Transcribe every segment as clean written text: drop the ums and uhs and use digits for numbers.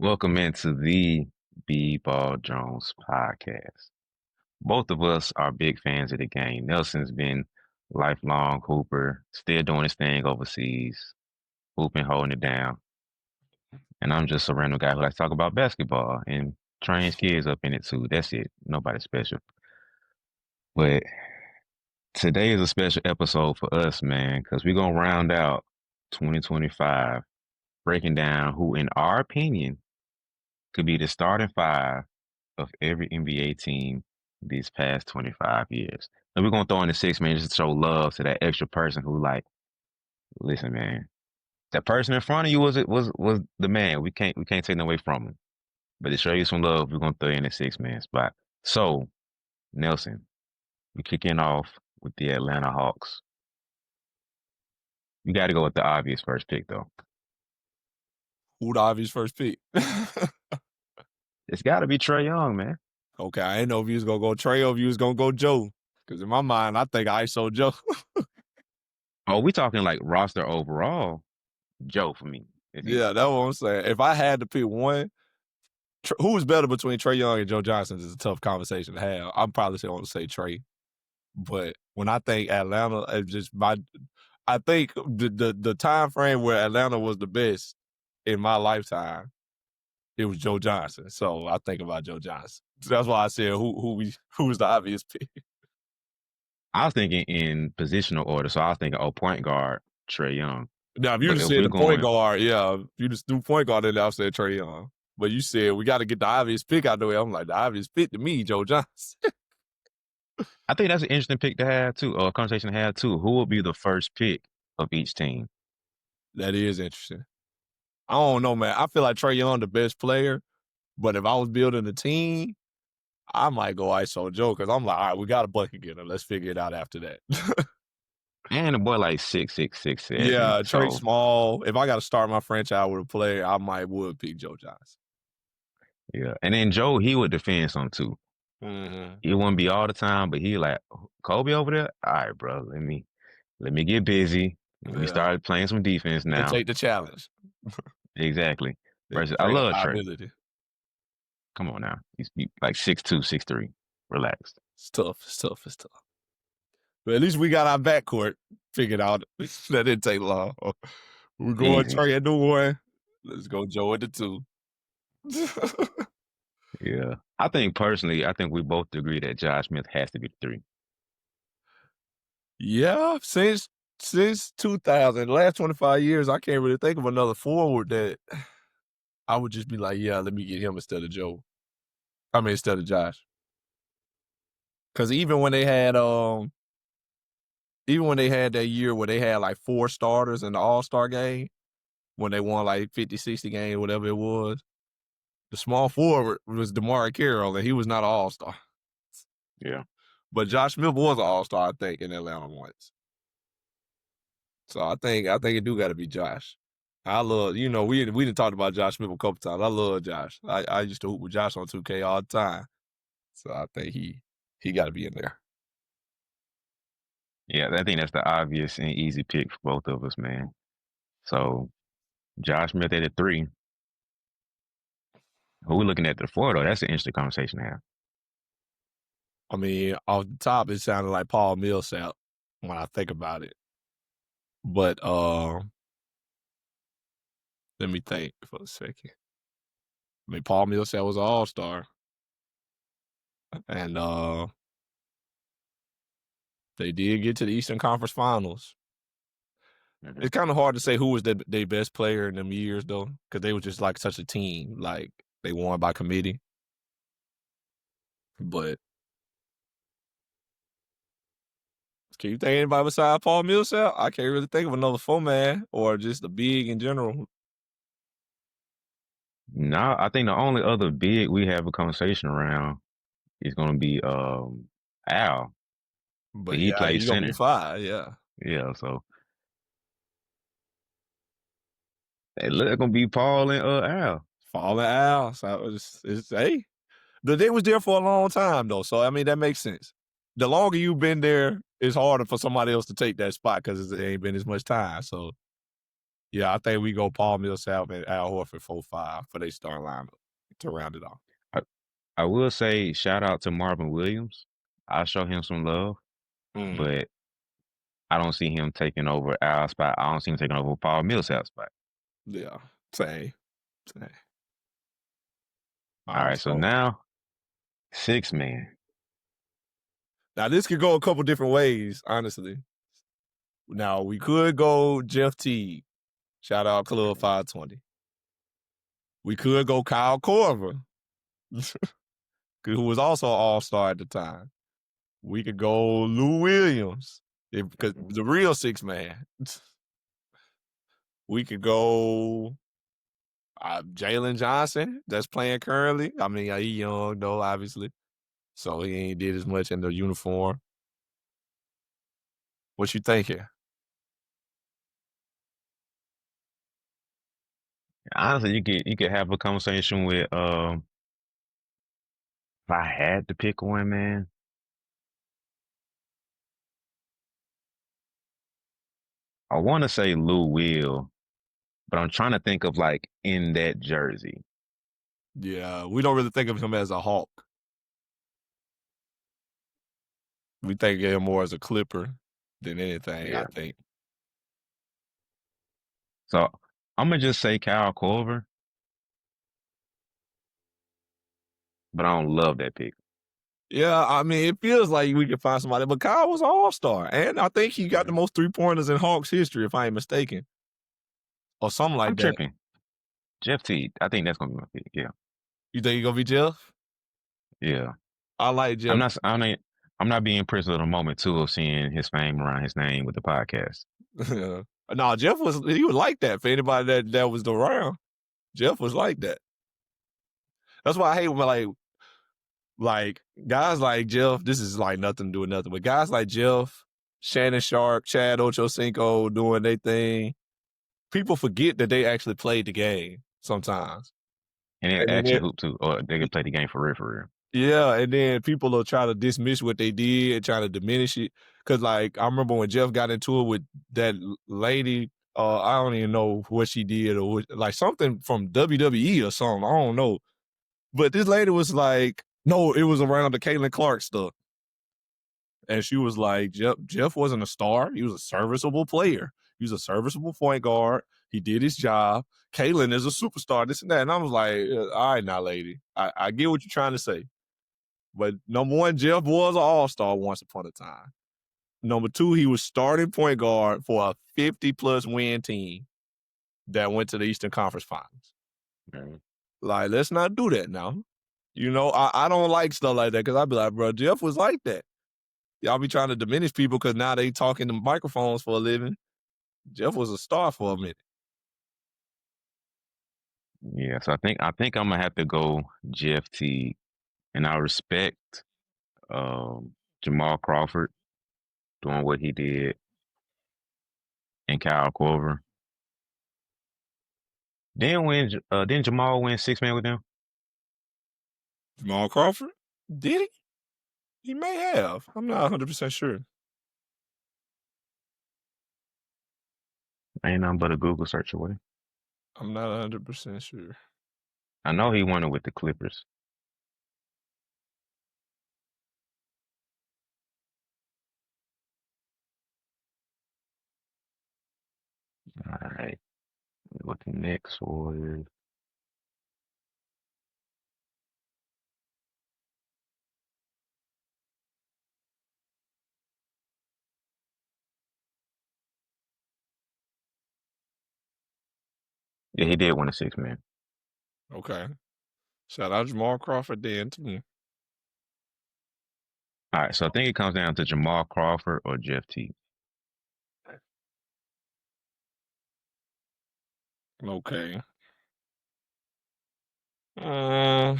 Welcome into the BeBall Jones podcast. Both of us are big fans of the game. Nelson's been lifelong hooper, still doing his thing overseas, hooping, holding it down. And I'm just a random guy who likes to talk about basketball and trains kids up in it too. That's it. Nobody special. But today is a special episode for us, man, because we're going to round out 2025 breaking down who, in our opinion, could be the starting five of every NBA team these past 25 years. And we're gonna throw in the six man just to show love to that extra person who listen, man, that person in front of you was the man. We can't take that away from him. But to show you some love, we're gonna throw in the six man spot. So, Nelson, we kicking off with the Atlanta Hawks. You gotta go with the obvious first pick though. Who the obvious first pick? It's gotta be Trae Young, man. Okay, I didn't know if you was gonna go Trae or if you was gonna go Joe. Because in my mind, I think ISO Joe. Oh, we talking like roster overall. Joe for me. Yeah, that's what I'm saying. If I had to pick one, who was better between Trae Young and Joe Johnson is a tough conversation to have. I'm probably still want to say Trae. But when I think Atlanta, I think the time frame where Atlanta was the best in my lifetime, it was Joe Johnson. So I think about Joe Johnson. So that's why I said who was the obvious pick. I was thinking in positional order, so I was thinking, point guard, Trae Young. Now, if you just said the point guard, yeah, if you just do point guard, then I'll say Trae Young. But you said we got to get the obvious pick out the way. I'm like, the obvious pick to me, Joe Johnson. I think that's an interesting pick to have too, or a conversation to have too. Who will be the first pick of each team? That is interesting. I don't know, man. I feel like Trae Young the best player, but if I was building a team, I might go ISO Joe because I'm like, all right, we got a bucket getter. Let's figure it out after that. And the boy like 6'6", 6'7". Yeah, Trae small. If I got to start my franchise with a player, I would pick Joe Johnson. Yeah, and then Joe, he would defend some too. Mm-hmm. It wouldn't be all the time, but he like, Kobe over there. All right, bro, let me get busy. We started playing some defense now. And take the challenge. Exactly. Versus, I love Trae. Come on now, he's like 6'2", 6'3". Relax. It's tough. But at least we got our backcourt figured out. That didn't take long. We're going Trae at the one. Let's go Joe at the two. Yeah. I think we both agree that Josh Smith has to be the three. Yeah, since 2000, the last 25 years, I can't really think of another forward that I would just be like, yeah, let me get him instead of Joe. I mean, instead of Josh. Because even when they had that year where they had like 4 starters in the All-Star game, when they won like 50, 60 games, whatever it was, the small forward was DeMar Carroll, and he was not an All-Star. Yeah. But Josh Smith was an All-Star, I think, in Atlanta once. So I think it do got to be Josh. I love, we done talked about Josh Smith a couple times. I love Josh. I used to hoop with Josh on 2K all the time. So I think he got to be in there. Yeah, I think that's the obvious and easy pick for both of us, man. So Josh Smith at the 3. Who we looking at the 4 though? That's an interesting conversation to have. I mean, off the top, it sounded like Paul Millsap when I think about it. But let me think for a second. I mean, Paul Millsap was an All-Star. And they did get to the Eastern Conference Finals. Mm-hmm. It's kind of hard to say who was their best player in them years, though, because they were just like such a team. Like, they won by committee. But can you think of anybody besides Paul Millsap? I can't really think of another 4-man or just a big in general. No, I think the only other big we have a conversation around is going to be Al. But he plays center. 5, yeah. Yeah, so they're going to be Paul and Al. Paul and Al. So hey, they was there for a long time though. So I mean that makes sense. The longer you've been there, it's harder for somebody else to take that spot because it ain't been as much time. So Yeah, I think we go Paul Millsap and Al Horford 4-5 for their starting lineup to round it off. I, I will say shout out to Marvin Williams. I'll show him some love, Mm, but I don't see him taking over our spot. I don't see him taking over Paul Millsap's spot. yeah, same, same. All All right, right, so so now six man. now this could go a couple different ways, honestly. Now we could go Jeff Teague. Shout out Club 520. We could go Kyle Korver, who was also an all-star at the time. We could go Lou Williams, because the real six man. We could go Jalen Johnson, that's playing currently. I mean, he young though, obviously, so he ain't did as much in the uniform. What you thinking? Honestly, you could have a conversation with if I had to pick one, man, I want to say Lou Will, but I'm trying to think of like in that jersey. Yeah, we don't really think of him as a Hawk. We think of him more as a Clipper than anything, I Yeah. think. So I'm gonna just say Kyle Korver, but I don't love that pick. Yeah, I mean, it feels like we could find somebody, but Kyle was an all-star, and I think he got the Mhm. most three-pointers in Hawks history, if I ain't mistaken, or something I'm like that. tripping. Jeff T. I think that's gonna be my pick. Yeah, You think he gonna be Jeff? yeah. I like I'm Jeff. not. I'm not. I'm not being impressed at the moment too of seeing his fame around his name with the podcast. No, Jeff he was like that for anybody that was around. Jeff was like that. That's why I hate when like guys like Jeff. This is like nothing to do with nothing, but guys like Jeff, Shannon Sharp, Chad Ochocinco doing their thing. People forget that they actually played the game sometimes, And they and actually then hoop too, or they could play the game for real, for real. yeah, and then people will try to dismiss what they did and try to diminish it. Cause like I remember when Jeff got into it with that lady, I don't even know what she did or what, like something from WWE or something. I don't know. But this lady was like, no, it was around the Caitlin Clark stuff. And she was like, Jeff wasn't a star. He was a serviceable player. He was a serviceable point guard. He did his job. Caitlin is a superstar, this and that. And I was like, all right now, lady. I get what you're trying to say. But number one, Jeff was an all-star once upon a time. Number two, he was starting point guard for a 50-plus win team that went to the Eastern Conference Finals. Mhm. Like, let's not do that now. You know, I don't like stuff like that because I'd be like, bro, Jeff was like that. Y'all be trying to diminish people because now they talking to microphones for a living. Jeff was a star for a minute. Yeah, so I think I'm gonna have to go Jeff T. And I respect Jamal Crawford doing what he did and Kyle Korver. Didn't Jamal win six man with them? Jamal Crawford? Did he? He may have. I'm not 100% sure. Ain't nothing but a Google search away. I'm not 100% sure. I know he won it with the Clippers. All right. What the next was? Yeah, he did win a six man. Okay. Shout out Jamal Crawford then to me. All right, so I think it comes down to Jamal Crawford or Jeff T. Okay. Uh,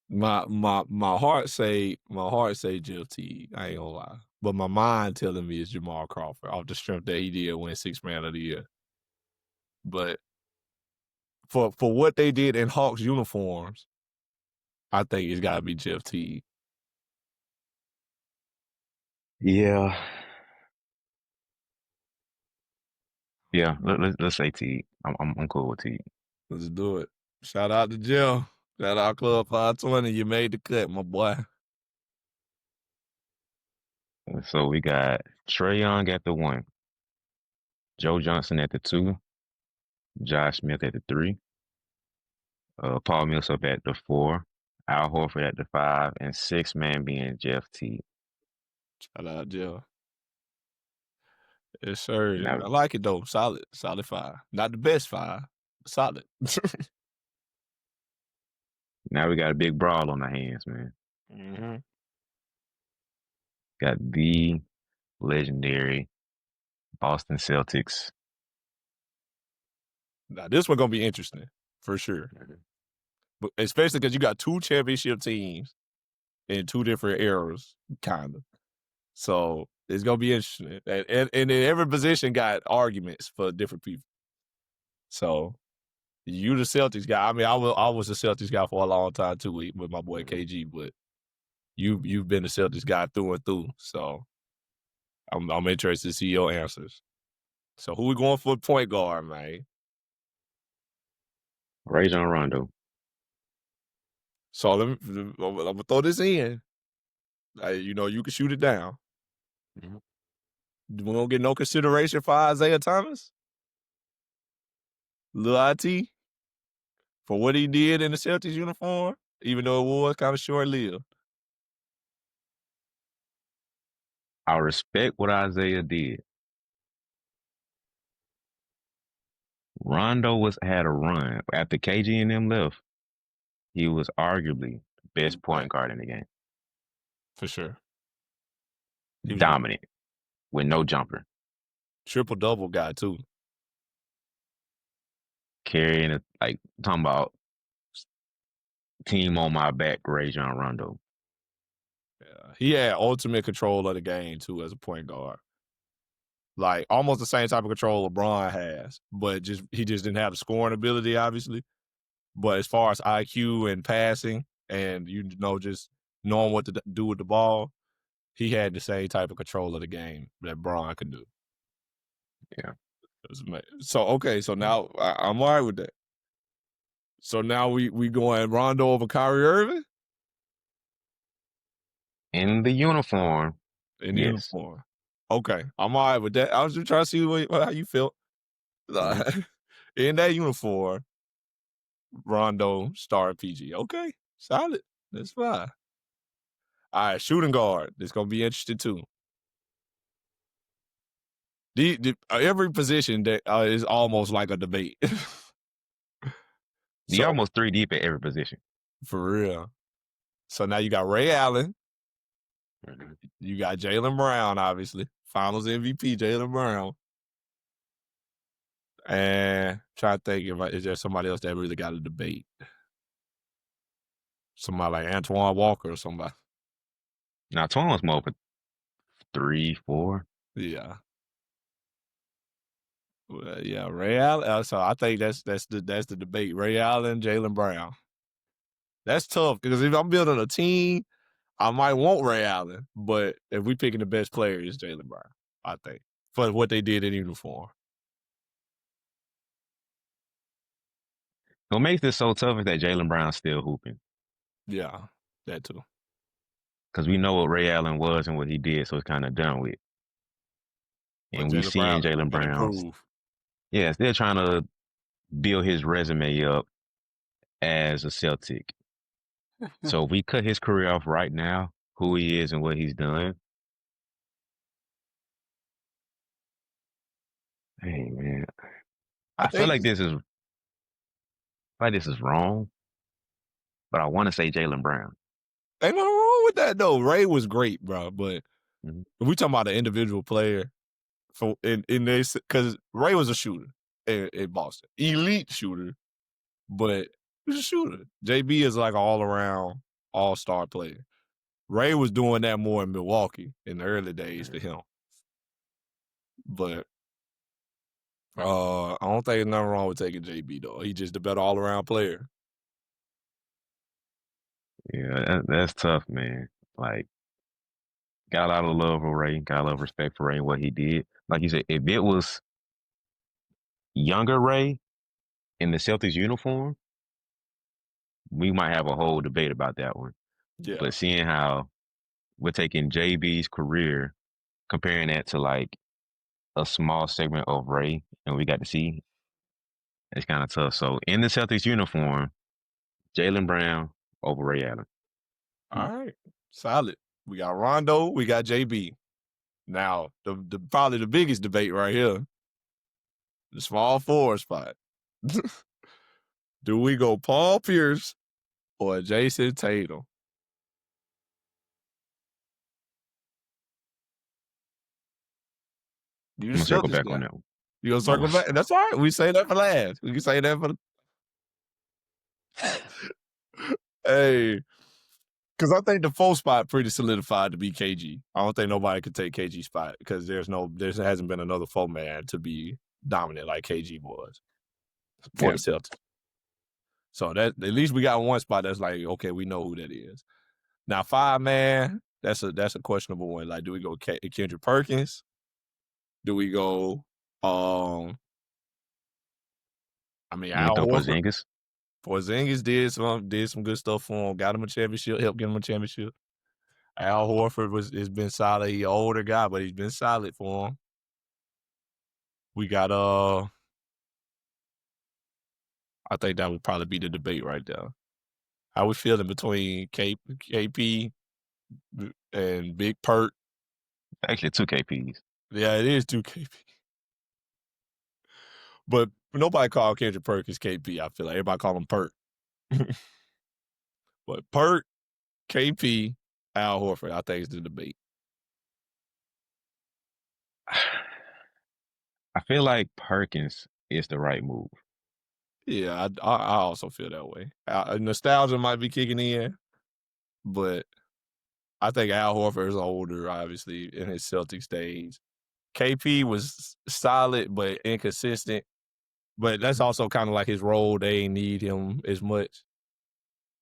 my heart say Jeff T. I ain't gonna lie, but my mind telling me it's Jamal Crawford off the strength that he did win six man of the year. But for what they did in Hawks uniforms, I think it's got to be Jeff T. Yeah, yeah. Let's say T. I'm cool with T. Let's do it. Shout out to Jim. Shout out Club 520. You made the cut, my boy. So we got Trey Young at the 1, Joe Johnson at the 2, Josh Smith at the 3, Paul Millsap at the 4, Al Horford at the 5, and sixth man being Jeff T. Shout out Jim. Yes, sir. Now, I like it though. Solid. Solid 5. Not the best 5. Solid. now we got a big brawl on our hands, man. Mm-hmm. Got the legendary Boston Celtics. Now this one gonna be interesting for sure, but especially because you got 2 championship teams in 2 different eras, kind of. So it's gonna be interesting, and in every position got arguments for different people. So you the Celtics guy. I mean, I was a Celtics guy for a long time too with my boy KG, but you've been the Celtics guy through and through. So I'm interested to see your answers. So who we going for point guard, man? Rajon Rondo. So I'm gonna throw this in. You know, you can shoot it down. Mhm. We don't get no consideration for Isaiah Thomas, Lil IT, for what he did in the Celtics uniform, even though it was kind of short lived. I respect what Isaiah did. Rondo had a run after KG and them left. He was arguably the best Right. point guard in the game. For sure. He was a Dominant with no jumper, triple double guy too. carrying it like talking about team on my back, Rajon Rondo. Yeah. He had ultimate control of the game too as a point guard. Like almost the same type of control LeBron has, but he just didn't have the scoring ability, obviously. But as far as IQ and passing and just knowing what to do with the ball, he had the same type of control of the game that Braun could do. Yeah. So okay, so now I'm all right with that. So now we going Rondo over Kyrie Irving In the uniform, in yes. uniform. Okay, I'm all right with that. I was just trying to see how you felt. Hmm. In that uniform, Rondo star PG. Okay, solid. That's fine. All right, shooting guard. This gonna be interesting too. Every position that is almost like a debate. You So almost three deep at every position. for real. So now you got Ray Allen. Mhm. You got Jaylen Brown, obviously. Finals MVP, Jaylen Brown. And try to think is there somebody else that really got a debate? Somebody like Antoine Walker or somebody. Now, Twan more of a 3, 4. Yeah. Yeah, Ray Allen. So I think that's the debate. Ray Allen, Jaylen Brown. That's tough because if I'm building a team, I might want Ray Allen, but if we picking the best player, it's Jaylen Brown. I think for what they did in uniform. What makes this so tough is that Jaylen Brown's still hooping. Yeah, that too. Because we know what Ray Allen was and what he did, so it's kind of done with. But And we Jaylen seeing Brown Jaylen can Brown's, improve. yeah, still trying to build his resume up as a Celtic. So if we cut his career off right now, who he is and what he's done, hey man, I I feel think like this is wrong, but I want to say Jaylen Brown. ain't nothing wrong with that though. Ray was great, bro. But Mhm. if we talking about an individual player for in this, because Ray was a shooter in Boston, elite shooter, but he was a shooter. JB is like an all around all star player. Ray was doing that more in Milwaukee in the early days for him. But I don't think there's nothing wrong with taking JB though. He's just a better all around player. Yeah, that's tough, man. Like got a lot of love for Ray, got a lot of respect for Ray and what he did. Like you said, if it was younger Ray in the Celtics uniform, we might have a whole debate about that one. Yeah. But seeing how we're taking JB's career, comparing that to like a small segment of Ray, and we got to see, it's kind of tough. So in the Celtics uniform, Jaylen Brown over Ray Allen. All right. Solid. We got Rondo, we got JB. Now, the probably the biggest debate right here, the small forward spot. Do we go Paul Pierce or Jason Tatum? You I'm the gonna circle Celtics back on guy. that one. You gonna circle back? That's all right. We say that for last. We can say that for hey. Because I think the 4 spot pretty solidified to be KG. I don't think nobody could take KG's spot because there hasn't been another 4 man to be dominant like KG was for Yeah, the Celtics. So that at least we got one spot that's like, okay, we know who that is. Now 5 man, that's a questionable one. Like, do we go Kendrick Perkins? Do we go I mean we can Al throw Horford? Porzingis. Porzingis did some good stuff for him, got him a championship, helped get him a championship. Al Horford has been solid. He's an older guy, but he's been solid for him. We got I think that would probably be the debate right there. How we feeling between KP and Big Perk? Actually, two KPs. Yeah, it is 2 KP. But nobody call Kendrick Perkins KP, I feel like. Everybody call him Perk. But Perk, KP, Al Horford, I think is the debate. I feel like Perkins is the right move. Yeah, I also feel that way. Nostalgia might be kicking in, but I think Al Horford is older, obviously, in his Celtics days. KP was solid but inconsistent. But that's also kind of like his role. They ain't need him as much.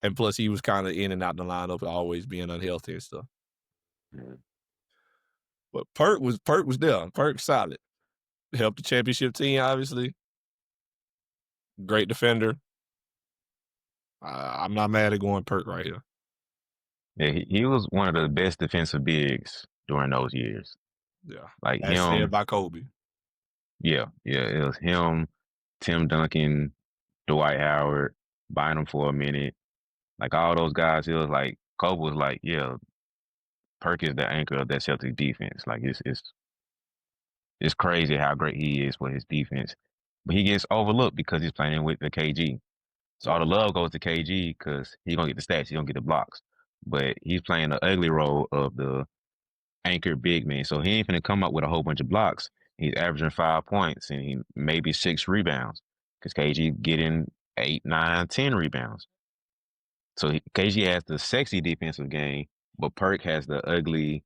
And plus, he was kind of in and out the lineup, always being unhealthy and stuff. Mm. But Perk was there. Perk solid. Helped the championship team, obviously. Great defender. I'm not mad at going Perk right here. Yeah, he was one of the best defensive bigs during those years. Yeah. Like As said him, by Kobe. yeah, it was him, Tim Duncan, Dwight Howard, Bynum for a minute. Like all those guys, it was like Kobe was like, yeah, Perk is the anchor of that Celtic defense. Like it's crazy how great he is for his defense, but he gets overlooked because he's playing with the KG. So all Yeah. the love goes to KG because he's gonna get the stats, he's gonna get the blocks. But he's playing the ugly role of the anchor big man. So he ain't gonna come up with a whole bunch of blocks. He's averaging 5 points and he maybe 6 rebounds because KG getting 8, 9, 10 rebounds. So KG has the sexy defensive game, but Perk has the ugly,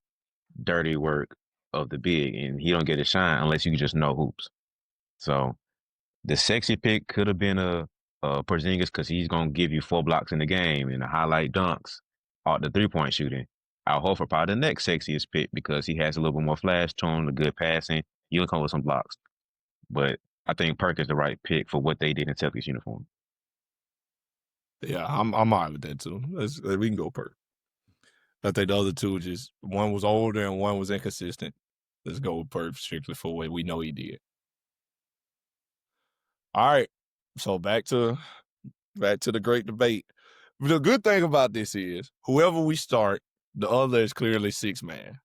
dirty work of the big, and he don't get a shine unless you just know hoops. So the sexy pick could have been a Porzingis because he's gonna give you 4 blocks in the game and the highlight dunks, or the 3-point shooting. Al Horford probably the next sexiest pick because he has a little bit more flash to him, the good passing. He'll come with some blocks. But I think Perk is the right pick for what they did in Celtics uniform. Yeah, I'm all right with that too. We can go Perk. I think the other two just one was older and one was inconsistent. Let's go with Perk strictly for what we know he did. All right. So back to the great debate. The good thing about this is whoever we start, the other is clearly 6 man.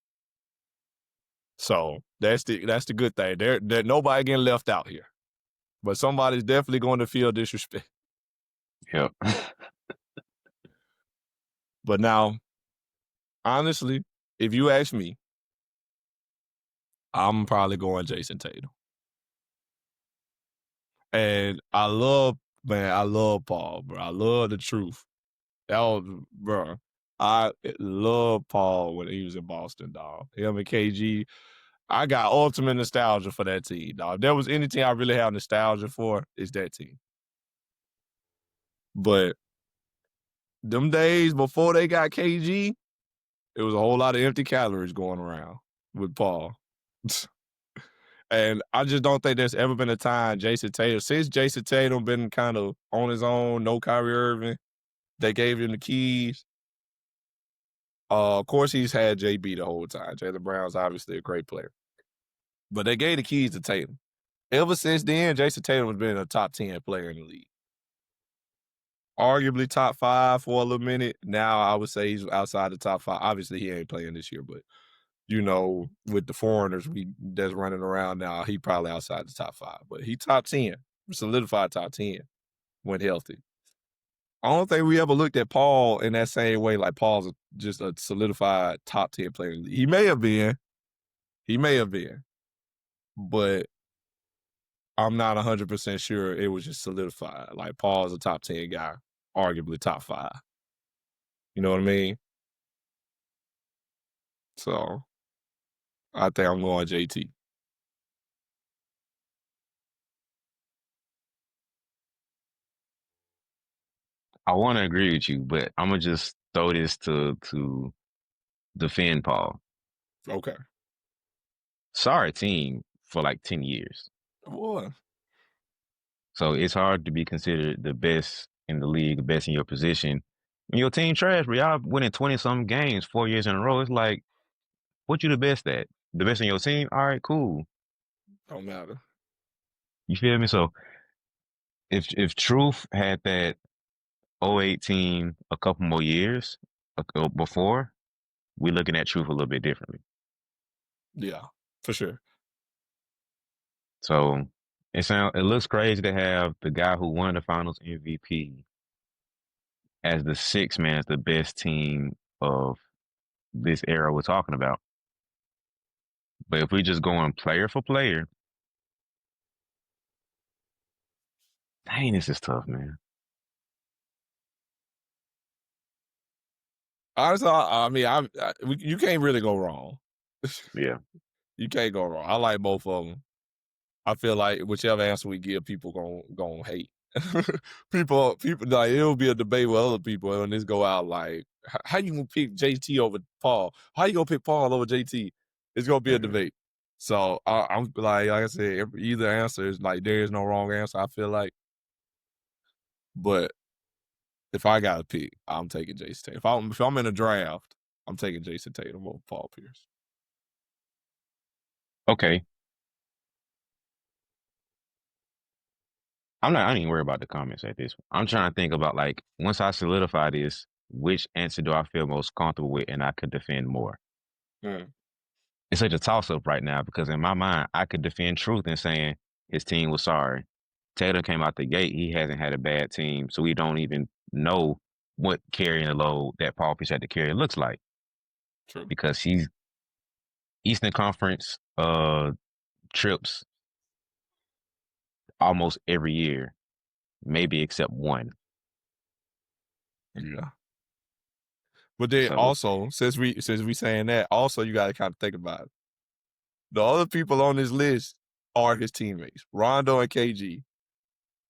So that's the good thing. There nobody getting left out here. But somebody's definitely going to feel disrespect. Yep. But now, honestly, if you ask me, I'm probably going Jason Tatum. And I love Paul, bro. I love the truth. Bro. I love Paul when he was in Boston, dog. Him and KG. I got ultimate nostalgia for that team, dog. If there was any team I really have nostalgia for, it's that team. But them days before they got KG, It was a whole lot of empty calories going around with Paul. And I just don't think there's ever been a time Jason Tatum, since Jason Tatum been kind of on his own, no Kyrie Irving, they gave him the keys. Of course, he's had JB the whole time. Jaylen Brown's obviously a great player. But they gave the keys to Tatum. Ever since then, Jason Tatum has been a top 10 player in the league. Arguably top 5 for a little minute. Now I would say he's outside the top 5. Obviously, he ain't playing this year, but with the foreigners that's running around now, he probably outside the top 5. But he top 10, solidified top 10 when healthy. I don't think we ever looked at Paul in that same way, like Paul's just a solidified top 10 player in the league. He may have been, but I'm not 100% sure it was just solidified. Like Paul's a top 10 guy, arguably top 5. You know what I mean? So I think I'm going JT. I want to agree with you, but I'm gonna just throw this to defend Paul. Okay. Sorry, team for like 10 years. Boy. So it's hard to be considered the best in the league, the best in your position. When your team trash, but y'all winning 20-some games 4 years in a row. It's like, what you the best at? The best in your team? All right, cool. Don't matter. You feel me? So if Truth had that '08 team a couple more years before, we're looking at Truth a little bit differently. Yeah, for sure. So it looks crazy to have the guy who won the Finals MVP as the sixth man, as the best team of this era we're talking about. But if we just go on player for player, dang, this is tough, man. Honestly, I mean, you can't really go wrong. Yeah. You can't go wrong. I like both of them. I feel like whichever answer we give, people gonna hate. people like it'll be a debate with other people, and this go out like, how you gonna pick JT over Paul? How you gonna pick Paul over JT? It's gonna be a Mhm. debate. So I'm like I said, either answer is like there is no wrong answer. I feel like, but if I got to pick, I'm taking Jason Tatum. If I'm in a draft, I'm taking Jason Tatum over Paul Pierce. Okay. I ain't even worried about the comments at this. I'm trying to think about like once I solidify this, which answer do I feel most comfortable with and I could defend more? Mm. It's such a toss up right now because in my mind, I could defend Truth in saying his team was sorry. Taylor came out the gate. He hasn't had a bad team. So we don't even know what carrying the load that Paul Pierce had to carry looks like True. because he's Eastern Conference trips almost every year, maybe except one. Yeah. But then So also, since we saying that, also you got to kind of think about it. The other people on this list are his teammates, Rondo and KG.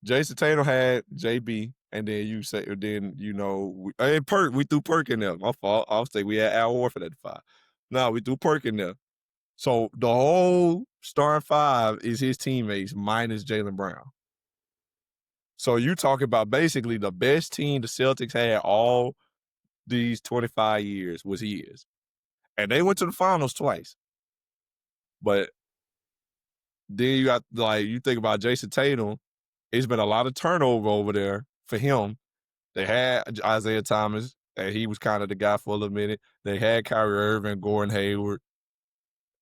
Jason Tatum had JB, and then we threw Perk in there. My fault. I'll say we had Al Horford at the 5. No, we threw Perk in there. So the whole starting 5 is his teammates minus Jaylen Brown. So you talking about basically the best team the Celtics had all these 25 years was his. And they went to the finals twice. But then you got like you think about Jason Tatum, it's been a lot of turnover over there for him. They had Isaiah Thomas, and he was kind of the guy for a little minute. They had Kyrie Irving, Gordon Hayward,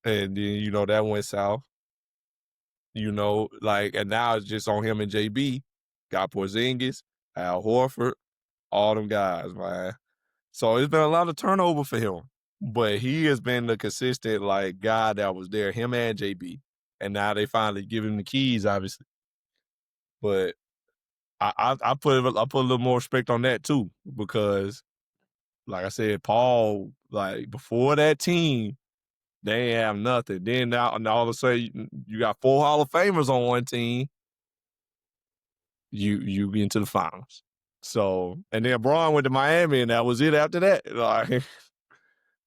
and then that went south. And now it's just on him and JB. Got Porzingis, Al Horford, all them guys, man. So it's been a lot of turnover for him. But he has been the consistent guy that was there, him and JB. And now they finally give him the keys, obviously. But I put a little more respect on that too, because like I said, Paul, before that team, they ain't have nothing. Then now all of a sudden you got 4 Hall of Famers on one team. You get into the finals. So and then Braun went to Miami, and that was it after that.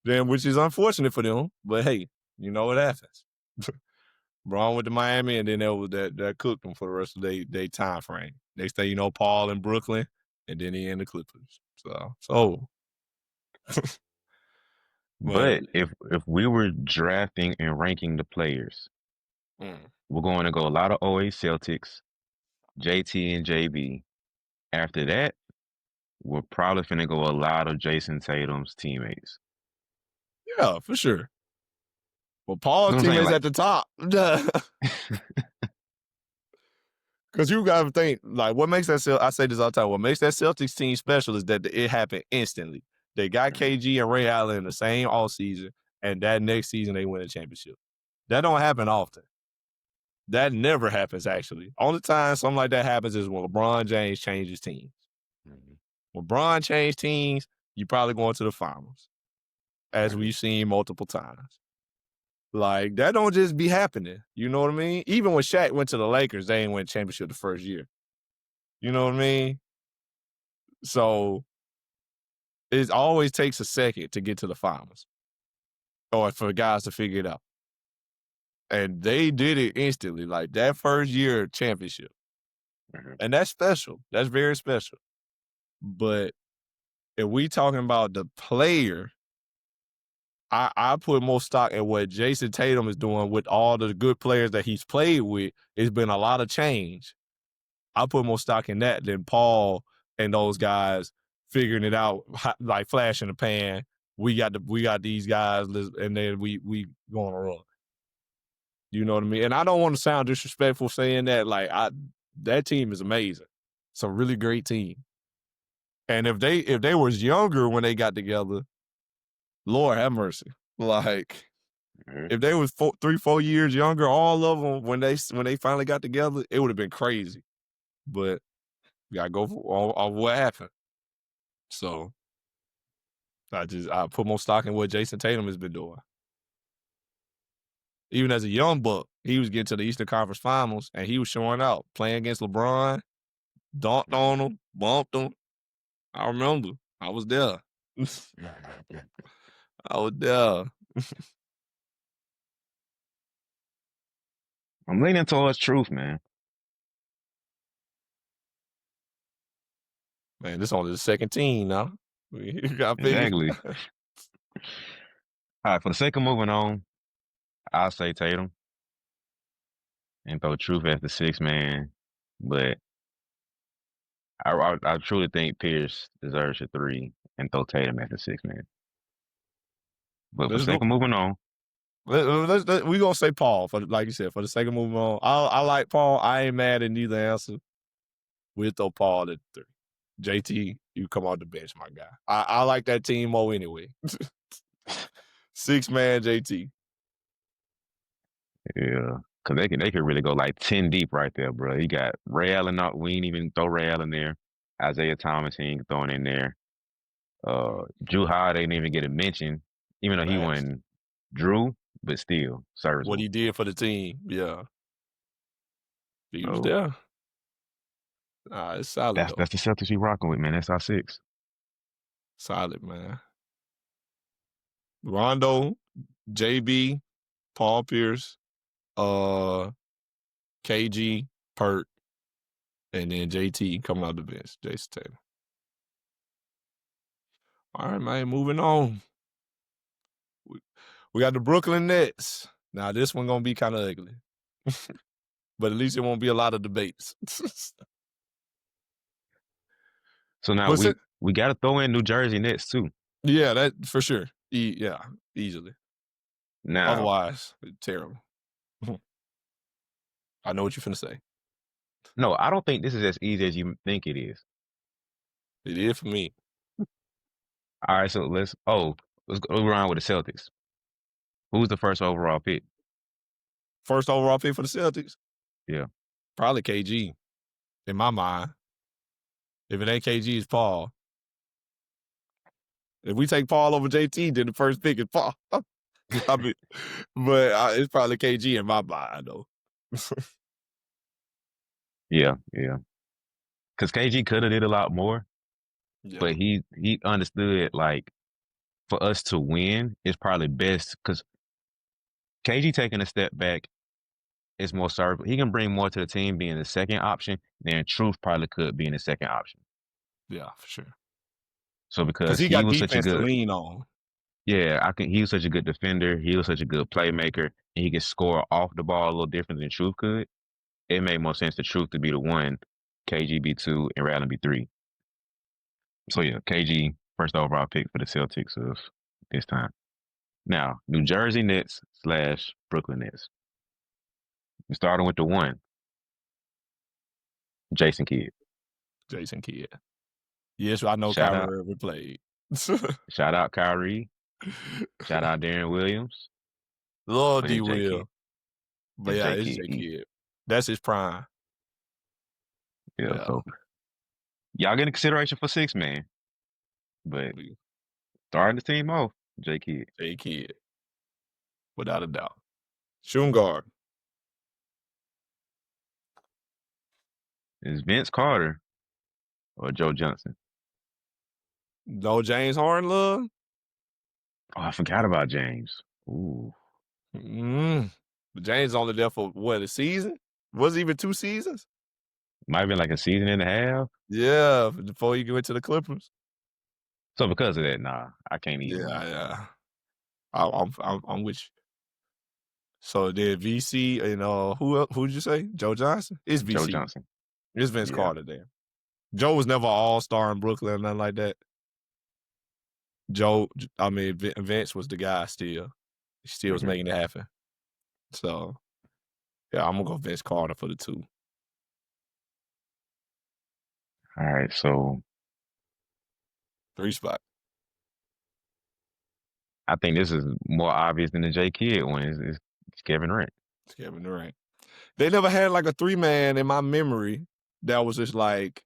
Then, which is unfortunate for them. But hey, you know what happens. Braun went to Miami, and then that cooked them for the rest of their time frame. Next thing you know, Paul in Brooklyn, and then he in the Clippers. So, but But if we were drafting and ranking the players, mm, we're going to go a lot of OA Celtics, JT and JB. After that, we're probably finna go a lot of Jason Tatum's teammates. yeah, for sure. Well, You Paul's know what I'm saying? teammates Like, at the top. Because you got to think, like, what makes that I say this all the time, what makes that Celtics team special is that it happened instantly. They got KG and Ray Allen in the same offseason, and that next season they win a championship. That don't happen often. That never happens, actually. Only time something like that happens is when LeBron James changes teams. When LeBron changed teams, you probably going to the finals, as we've seen multiple times. Like, that don't just be happening. You know what I mean? Even when Shaq went to the Lakers, they ain't win championship the first year. You know what I mean? So it always takes a second to get to the finals or for guys to figure it out. And they did it instantly, like that first year championship. And that's special. That's very special. But if we talking about the player, I put more stock in what Jason Tatum is doing with all the good players that he's played with. It's been a lot of change. I put more stock in that than Paul and those guys figuring it out, like flash in the pan. We got these guys, and then we going to run. You know what I mean? And I don't want to sound disrespectful saying that. Like that team is amazing. It's a really great team. And if they was younger when they got together, Lord have mercy. Like if they was 3-4 years younger, all of them when they finally got together, it would have been crazy. But you gotta go for what happened. So I put more stock in what Jason Tatum has been doing. Even as a young buck, he was getting to the Eastern Conference Finals and he was showing out, playing against LeBron, dunked on him, bumped him. I remember. I was there. I was there. I'm leaning towards truth, man. Man, this only the second team now. We got figure. Exactly. All right, for the sake of moving on, I'll say Tatum and throw Truth as the sixth man. But I truly think Pierce deserves a three and throw Tatum as the sixth man. But for the Let's go. sake of moving on, We gonna say Paul for like you said for the sake of moving on. I like Paul. I ain't mad at neither answer. We'll throw Paul at 3. JT, you come off the bench, my guy. I like that team more anyway. 6-man JT. yeah, because they could really go like 10 deep right there, bro. You got Ray Allen out. We ain't even throw Ray Allen there. Isaiah Thomas, he ain't throwing in there. Drew Holiday didn't even get a mention, even though he Last. won Drew, but still What serviceable. he did for the team. Yeah. He was So there. It's solid though. that's the Celtics we rocking with, man. That's our six. Solid, man. Rondo, JB, Paul Pierce, KG, Pert, and then JT coming out the bench, Jason Taylor. All right, man, moving on. We got the Brooklyn Nets. Now, this one going to be kind of ugly. But at least it won't be a lot of debates. So now But we got to throw in New Jersey Nets too. yeah, that for sure. Yeah, easily. Now, Otherwise, terrible. I know what you're finna say. no, I don't think this is as easy as you think it is. It is for me. All right, so let's go around with the Celtics. Who's the first overall pick? First overall pick for the Celtics? Yeah. Probably KG, in my mind. If it ain't KG, it's Paul. If we take Paul over JT, then the first pick is Paul. I mean, but it's probably KG in my mind, though. Yeah. Because KG could have did a lot more, Yeah. but he understood like for us to win, it's probably best because KG taking a step back is more serviceable. He can bring more to the team being the second option than Truth probably could being the second option. Yeah, for sure. So Because because he he got was such a defense to good, lean on. yeah, he was such a good defender. He was such a good playmaker, and he could score off the ball a little different than Truth could. It made more sense to Truth to be the one, KG be two, and Rallen be three. So yeah, KG first overall pick for the Celtics of this time. Now, New Jersey Nets slash Brooklyn Nets. We're starting with the one, Jason Kidd. Jason Kidd. Yes, I know Shout out, Kyrie Irving played. shout out Kyrie. Shout out Darren Williams. Lord But D. it's J Kidd. Will. But It's yeah, J it's Kidd. J Kidd. That's his prime. Yeah, Yeah. so y'all get a consideration for six man, but starting the team off, J Kidd. J Kidd. Without a doubt. Shooting guard. Is Vince Carter or Joe Johnson? No James Harden love? Oh, I forgot about James. Ooh, But James only there for what, a season? Was it even 2 seasons? might have been like a season and a half. Yeah, before he went to the Clippers. So because of that, nah, I can't even. Yeah. I'm with you. So then VC and who'd you say? Joe Johnson? It's Joe VC. Johnson. It's Vince Yeah. Carter there. Joe was never an all-star in Brooklyn or nothing like that. Vince was the guy still. He still was making it happen. So, yeah, I'm going to go Vince Carter for the 2. All right, so 3 spot. I think this is more obvious than the J Kidd one. It's Kevin Durant. It's Kevin Durant. They never had like a 3-man in my memory that was just like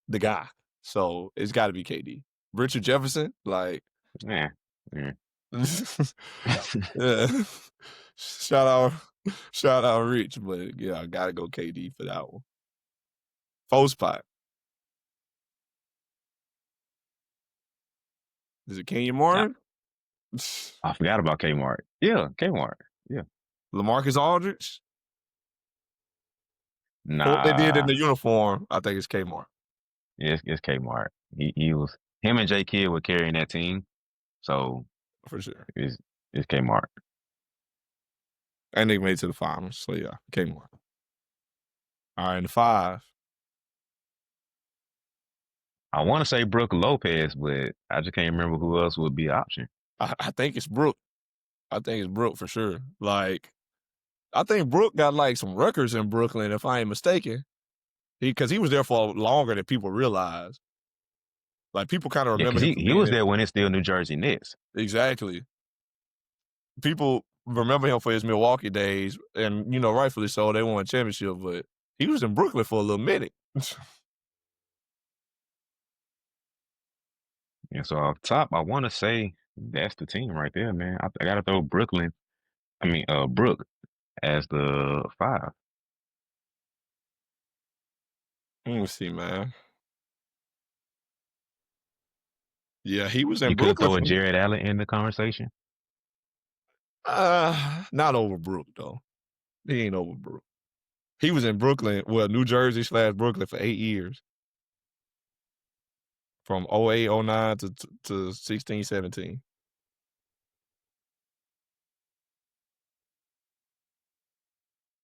the guy. So it's got to be KD. Richard Jefferson, like, Yeah. yeah. Shout out Rich, but yeah, I gotta go KD for that one. 4 spot. Is it Kenyon Martin? I forgot about Kmart. Yeah, Kmart. Yeah. LaMarcus Aldridge? For what they did in Nah. the uniform, I think it's Kmart. Yeah, it's Kmart. He was him and J Kidd were carrying that team. So For sure. it's Kmart. And they made it to the finals. So yeah, Kmart. All right, and 5. I want to say Brooke Lopez, but I just can't remember who else would be an option. I think it's Brooke. I think it's Brooke for sure. Like, I think Brooke got like some records in Brooklyn, if I ain't mistaken. Because he was there for longer than people realize. Like, people kind of Yeah, remember because him for he being was there. there when it's still New Jersey Nets. Exactly. People remember him for his Milwaukee days, and rightfully so. They won a championship, but he was in Brooklyn for a little minute. And so off top, I want to say that's the team right there, man. I got to throw Brooke as the 5. Let me see, man. Yeah, he was in You could Brooklyn throw a for Jared Allen in the conversation. not over Brooke though. He ain't over Brooke. He was in Brooklyn, New Jersey / Brooklyn for 8 years. From 08, 09 to 16, 17.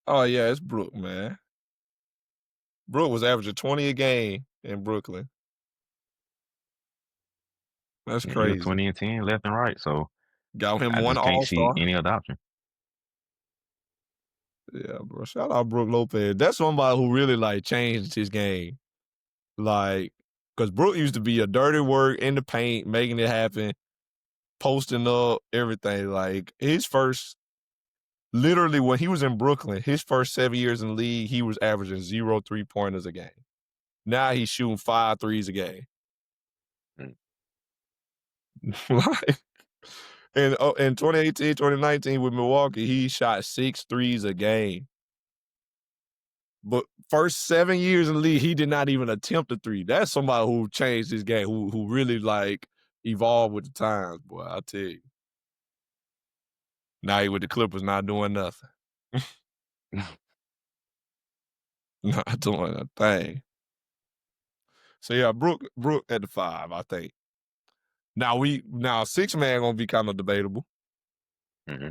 Oh, yeah, it's Brooke, man. Brooke was averaging 20 a game in Brooklyn. That's Yeah, he was crazy. 20 and 10 left and right. So Got him I one just can't see All-Star. any other option. Yeah, bro. Shout out Brooke Lopez. That's somebody who really like changed his game. Like, because Brooke used to be a dirty work in the paint, making it happen, posting up, everything. Like literally when he was in Brooklyn, his first 7 years in the league, he was averaging 0 3-pointers a game. Now he's shooting 5 threes a game. Like, in 2018, 2019 with Milwaukee, he shot 6 threes a game. But first 7 years in the league, he did not even attempt a 3. That's somebody who changed his game, who really like evolved with the times, boy. I tell you. Now he with the Clippers, not doing nothing, not doing a thing. So yeah, Brook at the 5, I think. Now 6-man gonna be kind of debatable. Hmm.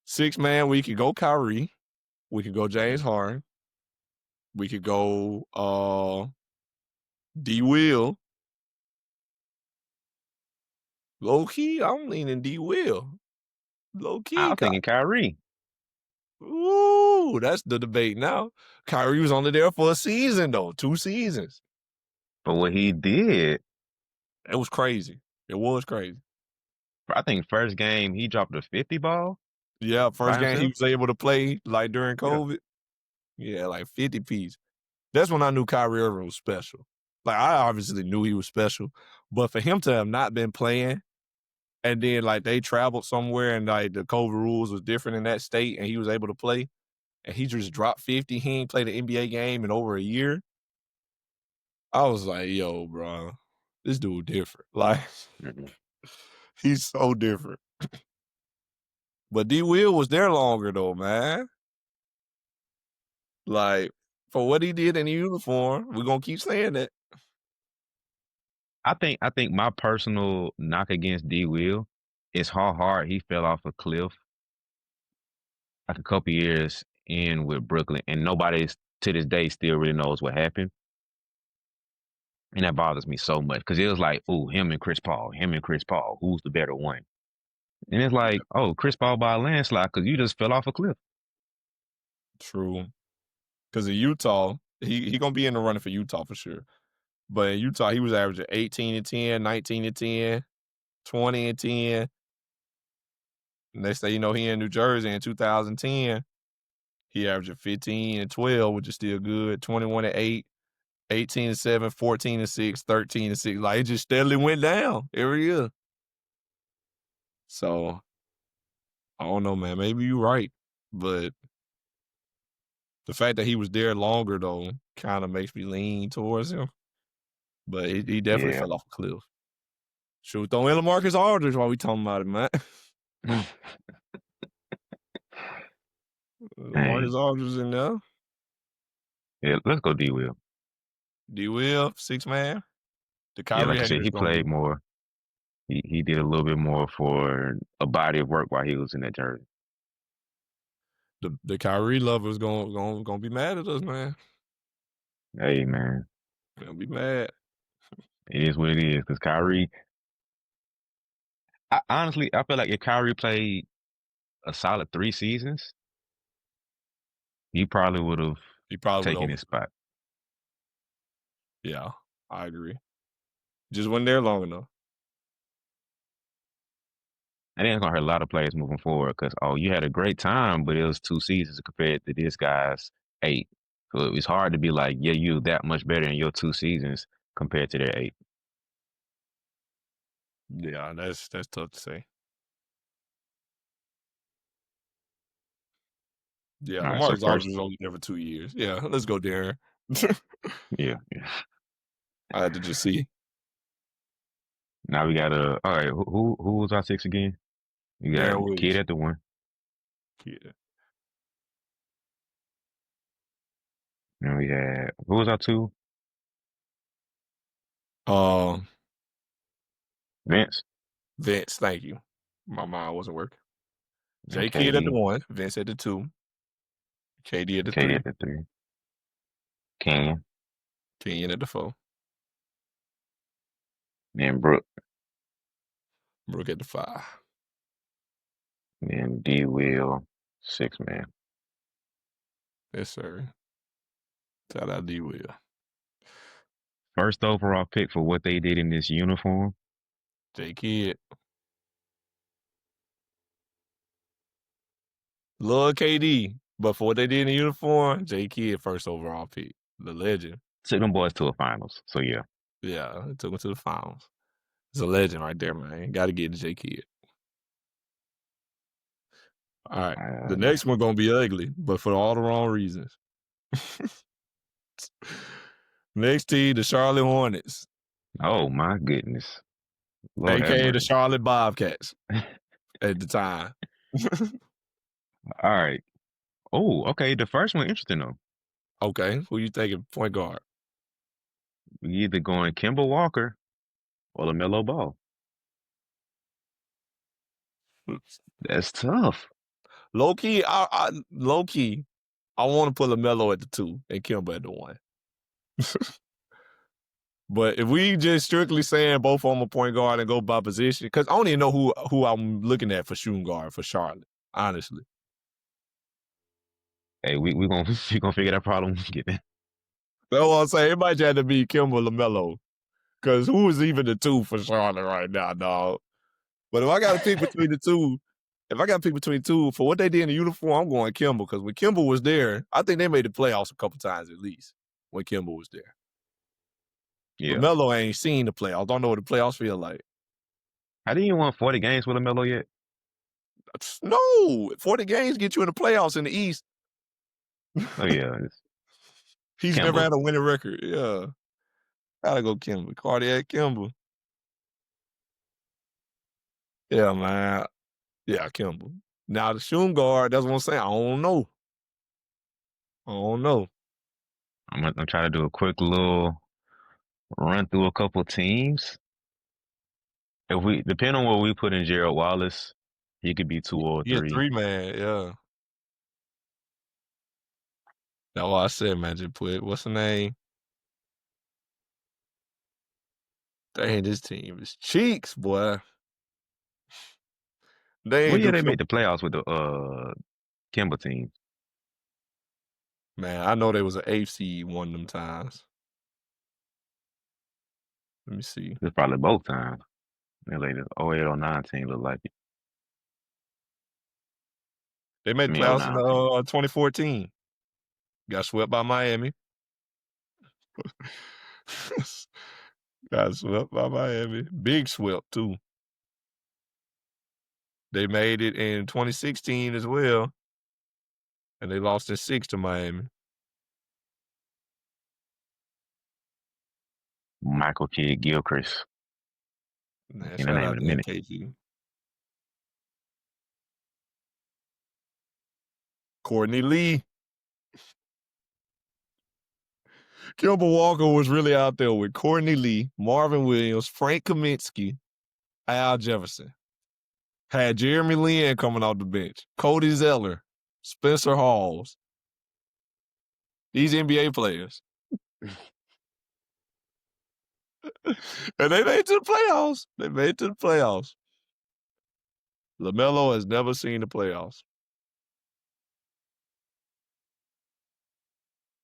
6-man, we could go Kyrie, we could go James Hmm. Harden, we could go D Will. Low key, I'm leaning D Will. Low I key, was thinking Kyrie, ooh, that's the debate now. Kyrie was only there for a season though, 2 seasons. but what he did, It was crazy. It was crazy. I think first game he dropped a 50 ball Yeah, by first game he himself. was able to play like during Yeah. COVID. Yeah, like 50 piece. That's when I knew Kyrie Irving was special. Like I obviously knew he was special, but for him to have not been playing and then like they traveled somewhere and like the COVID rules was different in that state and he was able to play and he just dropped 50. He ain't played an NBA game in over a year. I was like, yo, bro, this dude different. Like Mhm. he's so different. But D Will was there longer though, man. Like for what he did in the uniform, we're gonna keep saying that. I think my personal knock against D Will is how hard he fell off a cliff like a couple years in with Brooklyn, and nobody to this day still really knows what happened. And that bothers me so much because it was like, oh, him and Chris Paul, who's the better one? And it's Yeah, like, oh, Chris Paul by a landslide because you just fell off a cliff. true. Because in Utah, he gonna be in the running for Utah for sure. But in Utah, he was averaging 18 and 10, 19 and 10, 20 and 10. Next thing you know, he in New Jersey in 2010. He averaging 15 and 12, which is still good. 21 and 8, 18 and 7, 14 and 6, 13 and 6. Like it just steadily went down every year. So I don't know, man. Maybe you're right. But the fact that he was there longer though kind of makes me lean towards him. But he definitely Yeah. fell off a cliff. Should we throw in LaMarcus Aldridge while we talking about it, man? LaMarcus Dang. Aldridge in there. Yeah, let's go D Will. D Will, 6-man. The Yeah, Kyrie like you said, haters he gonna played be more. He did a little bit more for a body of work while he was in that jersey. the Kyrie lovers gonna be mad at us, man. Hey man, They'll be mad. it is what it is. Because Kyrie, honestly, I feel like if Kyrie played a solid 3 seasons, he probably would have He probably would taken over. his spot. Yeah, I agree. Just wasn't there long enough. And it's gonna hurt a lot of players moving forward because you had a great time, but it was 2 seasons compared to this guy's 8. So it was hard to be like, yeah, you that much better in your 2 seasons compared to their 8. Yeah, that's tough to say. Yeah, All right, so LaMarcus Aldridge first, was only there for 2 years. Yeah, let's go, Darren. yeah, yeah. I had to just see. Now we got all right. Who was our 6 again? You got Darren Kid Williams. at the 1, Yeah. and we had who was our 2? Um, Vince Vince, thank you. My mind wasn't working. and J Kidd at the KD. 1, Vince at the 2, KD at the KD 3, at the 3. Kenyon Kenyon at the 4, and Brooke, Brook at the 5. and D Will 6-man. Yes, sir. Shout out D Will. First overall pick for what they did in this uniform. J Kidd. Love KD. But for what they did in the uniform, J Kidd first overall pick. The legend. Took them boys to a finals. So yeah. Yeah, it took him to the finals. It's a legend right there, man. Gotta get to J Kidd. All right. The Uh, next one gonna be ugly, but for all the wrong reasons. Next team, the Charlotte Hornets. oh my goodness. Lord have AKA the mercy. Charlotte Bobcats at the time. All right. Oh, okay. The first one interesting though. Okay, who you thinking point guard? We either going Kimball Walker or LaMelo Ball. That's tough. Low key, I want to put LaMelo at the 2 and Kimba at the 1. But if we just strictly saying both of them a point guard and go by position, because I don't even know who I'm looking at for shooting guard for Charlotte, honestly. Hey, we gonna we gonna figure that problem when we get there. That's what I'm saying. It might have to be Kimba LaMelo. Because who is even the 2 for Charlotte right now, dog? But if I got to pick between the two, for what they did in the uniform, I'm going Kimba. Because when Kimba was there, I think they made the playoffs a couple times at least when Kimba was there. Yeah. LaMelo ain't seen the playoffs. Don't know what the playoffs feel like. How do you won 40 games with LaMelo yet? No, 40 games get you in the playoffs in the East. Oh yeah, it's He's never Kimba. had a winning record. Yeah. Gotta go Kimba. Cardiac Kimba. Yeah, man. Yeah, Kimba. Now the shooting guard, that's what I'm saying. I don't know. I'm gonna try to do a quick little run through a couple teams. If we depend on what we put in Gerald Wallace, he could be 2 or He a 3. 3-man, yeah. That's why I said, man, just put, what's the name? Dang, this team is cheeks, boy. They What ain't year do they made Kim. the playoffs with the Kimba team? Man, I know they was an 8th seed one of them times. Let me see. It's probably both times. They like the 08 or 09 team look like it. They made I the mean oh playoffs in 09 team. 2014. Got swept by Miami. Got swept by Miami. Big swept, too. They made it in 2016 as well, and they lost in 6 to Miami. Michael Kidd Gilchrist. Man, In the shout name out in a to minute. MKG. Courtney Lee. Gilbert Walker was really out there with Courtney Lee, Marvin Williams, Frank Kaminsky, Al Jefferson. Had Jeremy Lin coming off the bench, Cody Zeller, Spencer Halls. These NBA players. And they made it to the playoffs. LaMelo has never seen the playoffs.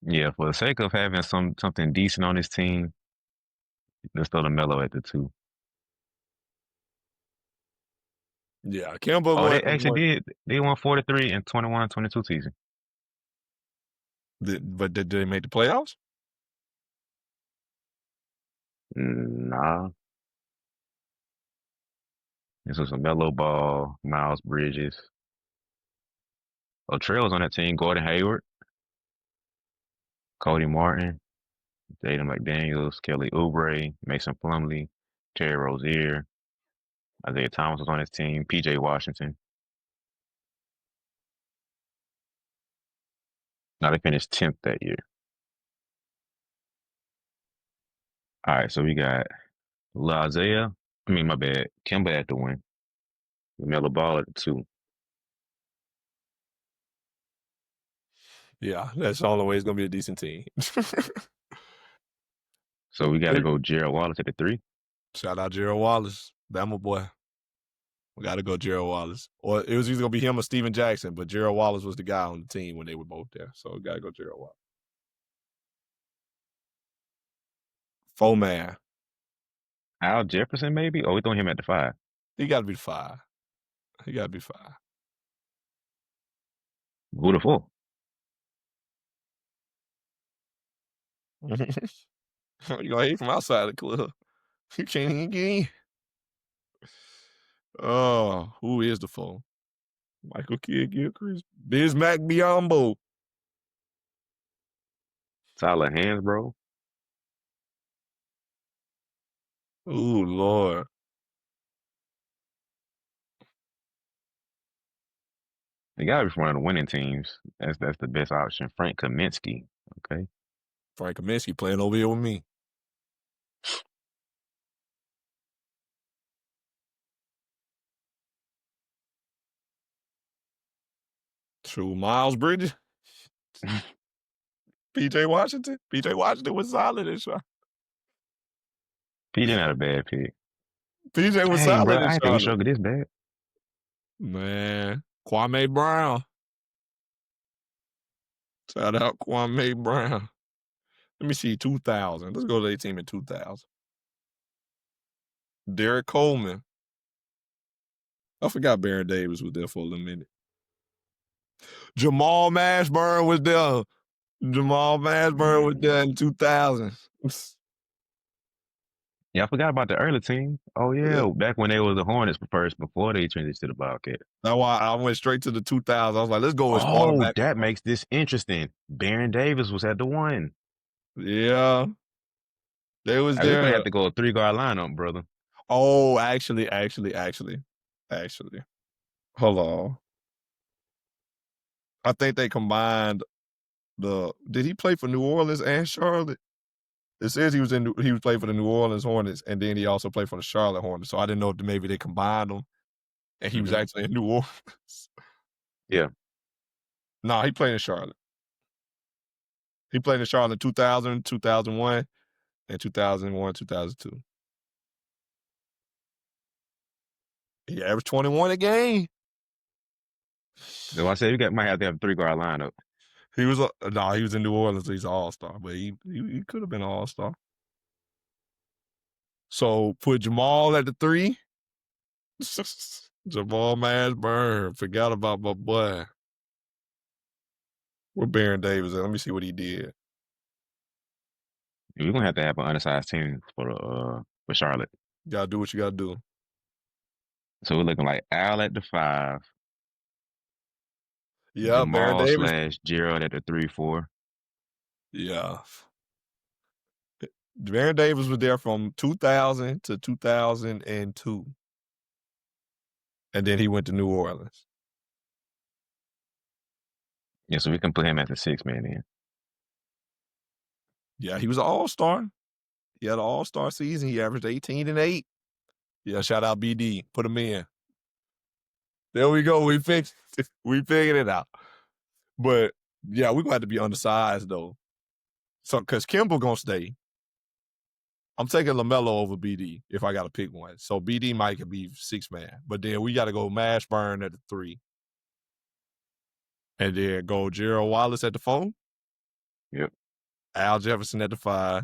Yeah, for the sake of having something decent on his team, let's throw LaMelo at the 2. Yeah, Kemba Oh, they went, actually did. They won 43 and 21-22 season. but did they make the playoffs? Nah. This was LaMelo Ball, Miles Bridges. Oh, Trail was on that team. Gordon Hayward, Cody Martin, Jaden McDaniels, Kelly Oubre, Mason Plumlee, Terry Rozier, Isaiah Thomas was on his team. PJ Washington. Now they finished 10th that year. All right, so we got Isaiah. I mean, my bad. Kemba at the win. LaMelo Ball at the 2. Yeah, that's the only way it's going to be a decent team. So we got to go Gerald Wallace at the 3. Shout out Gerald Wallace, Bama boy. We got to go Gerald Wallace. Or it was either going to be him or Steven Jackson, but Gerald Wallace was the guy on the team when they were both there. So we got to go Gerald Wallace. 4-man. Al Jefferson, maybe? Oh, we throwing him at the 5. He got to be 5. He got to be 5. Who the 4? You gonna hate from outside the club. You can't even get in. Oh, who is the 4? Michael Kidd Gilchrist. Bismack Biyombo. Tyler Hansbrough. Oh, Lord. They gotta be from one of the winning teams. That's the best option. Frank Kaminsky. Okay. Frank Kaminsky playing over here with me. True. Miles Bridges. PJ Washington. PJ Washington was solid in Charlotte. PJ not a bad pick. PJ was Dang, bro, solid in I didn't think we Charlotte. struggled this bad. Man. Kwame Brown. Shout out Kwame Brown. Let me see, 2000. Let's go to their team in 2000. Derek Coleman. I forgot Baron Davis was there for a little minute. Jamal Mashburn was there. Jamal Mashburn was there in 2000. Yeah, I forgot about the early team. Oh Yeah. yeah, back when they was the Hornets first before they transitioned to the Bobcats. That's why I went straight to the 2000s. I was like, let's go as far Oh, back. that makes this interesting. Baron Davis was at the one. Yeah. They was We're gonna there. have to go a 3-guard lineup, brother. Oh, actually. Hold on. I think they combined did he play for New Orleans and Charlotte? It says he was playing for the New Orleans Hornets, and then he also played for the Charlotte Hornets. So I didn't know if maybe they combined them, and he was Hmm. actually in New Orleans. Yeah. No, he played in Charlotte. He played in Charlotte in 2000, 2001, and 2001, 2002. He averaged 21 a game. So I said might have to have a 3-guard lineup. He was he was in New Orleans. So he's an all-star, but he could have been an all-star. So put Jamal at the 3. Jamal Mashburn. Forgot about my boy. Where Baron Davis at? Let me see what he did. We're gonna have to have an undersized team for Charlotte. You gotta do what you gotta do. So we're looking like Al at the 5, Yeah, Baron Jamal Davis. slash Gerald at the 3-4. Yeah. Baron Davis was there from 2000 to 2002. And then he went to New Orleans. Yeah, so we can put him as the 6 man in. Yeah, he was an all-star. He had an all-star season. He averaged 18 and 8. Yeah, shout out BD. Put him in. There we go. We fixed it. We figured it out. But yeah, we're gonna have to be undersized though. So cause Kimball gonna stay. I'm taking LaMelo over BD if I gotta pick one. So BD might could be 6-man. But then we gotta go Mashburn at the 3. And then go Gerald Wallace at the 4. Yep. Al Jefferson at the 5.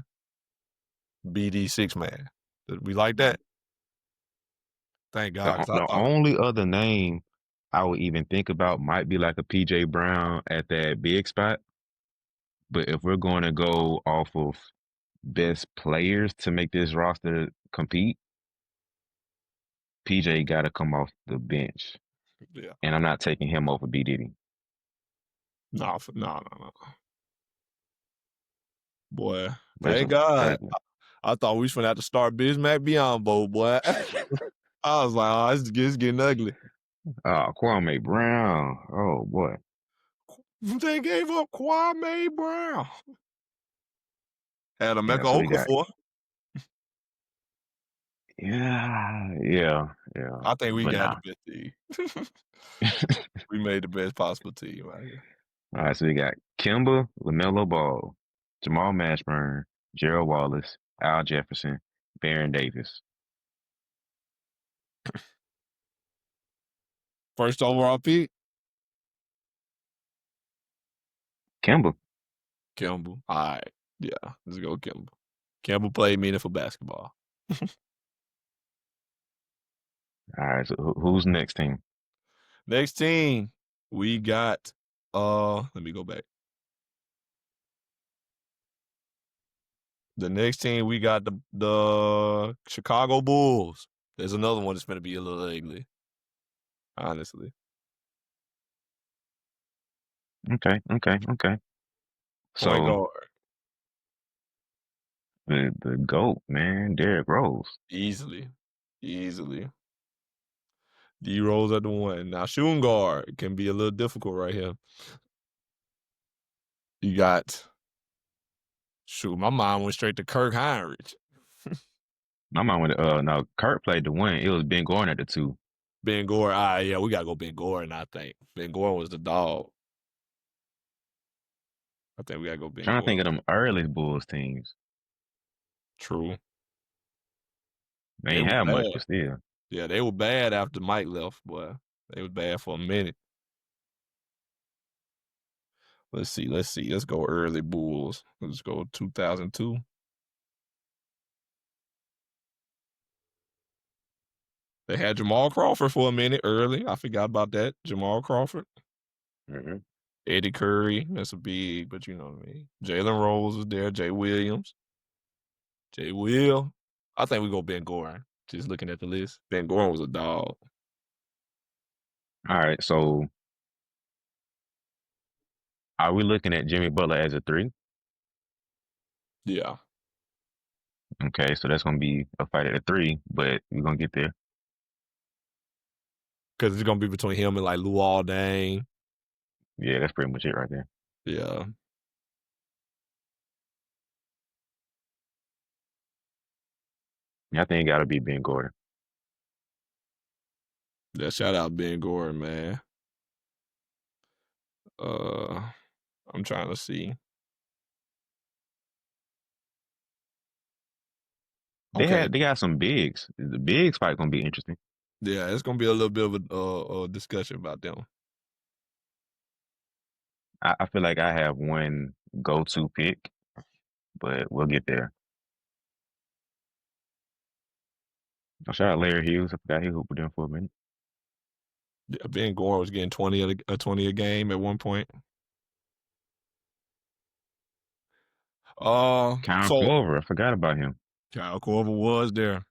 BD 6-man. We like that? Thank God. The, 'Cause I the thought only other name I would even think about might be like a PJ Brown at that big spot. But if we're going to go off of best players to make this roster compete, PJ got to come off the bench. yeah. And I'm not taking him over B. Diddy. No. Boy, But thank God. exactly. I thought we was gonna have to start Bismack Biyombo, boy. I was like, oh, it's getting ugly. Kwame Brown. Oh, boy. They gave up Kwame Brown. Had Yeah, Emeka so we got, Okafor. yeah. I think we But got nah. the best team. We made the best possible team right here. All right, so we got Kimba, LaMelo Ball, Jamal Mashburn, Gerald Wallace, Al Jefferson, Baron Davis. First overall pick, Kimba. Kimball. All right. Yeah, let's go Kimball. Kimball played meaningful basketball. All right, so who's next team? Next team, we got let me go back. The next team we got the Chicago Bulls. There's another one that's gonna be a little ugly. Honestly. Okay. Point So guard. the GOAT, man, Derrick Rose. Easily. D Rose at the 1. Now shooting guard can be a little difficult right here. You got shoot, my mind went straight to Kirk Heinrich. My mind went. No, Kurt played the 1. It was Ben Gordon at the 2. Ben Gordon. All right, yeah, we gotta go Ben Gordon, I think. Ben Gordon was the dog. I think we gotta go Ben Trying to think Gordon. of them early Bulls teams. True. They They ain't was have much, bad. but still. Yeah, they were bad after Mike left, boy. They was bad for a minute. Let's see. Let's go early Bulls. Let's go 2002. They had Jamal Crawford for a minute early. I forgot about that. Jamal Crawford. Mm-hmm. Eddie Curry. That's a big, but you know what I mean. Jalen Rose was there. Jay Williams. Jay Will. I think we go Ben Gordon. Just looking at the list. Ben Gordon was a dog. All right, so are we looking at Jimmy Butler as a 3? Yeah. Okay, so that's gonna be a fight at a 3, but we're gonna get there. Because it's gonna be between him and like Luol Deng. Yeah, that's pretty much it right there. Yeah. Yeah, I think it gotta be Ben Gordon. Yeah, shout out Ben Gordon, man. Uh I'm trying to see. Okay. They got some bigs. The bigs fight gonna be interesting. Yeah, it's gonna be a little bit of a discussion about them. I feel like I have one go-to pick, but we'll get there. Shout out Larry Hughes. I forgot he hooped with them for a minute. Yeah, Ben Gordon was getting 20 a game at one point. Kyle So Korver, I forgot about him. Kyle Korver was there,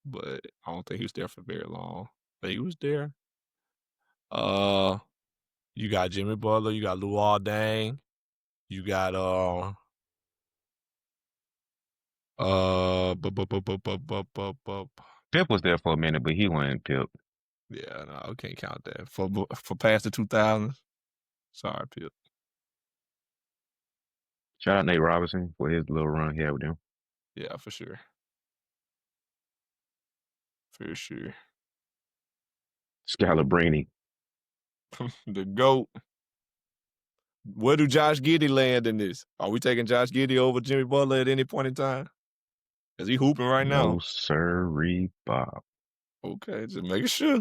but I don't think he was there for very long. But he was there. Uh, you got Jimmy Butler, you got Luol Deng, you got Pip was there for a minute, but he wasn't Pip. yeah, no, I can't count that for past the 2000s. Sorry, Pip. Shout out Nate Robinson for his little run he had with them. Yeah, for sure, for sure. Scalabrine. The GOAT. Where do Josh Giddey land in this? Are we taking Josh Giddey over Jimmy Butler at any point in time? Is he hooping right now? No sirree, Bob. Okay, just making sure.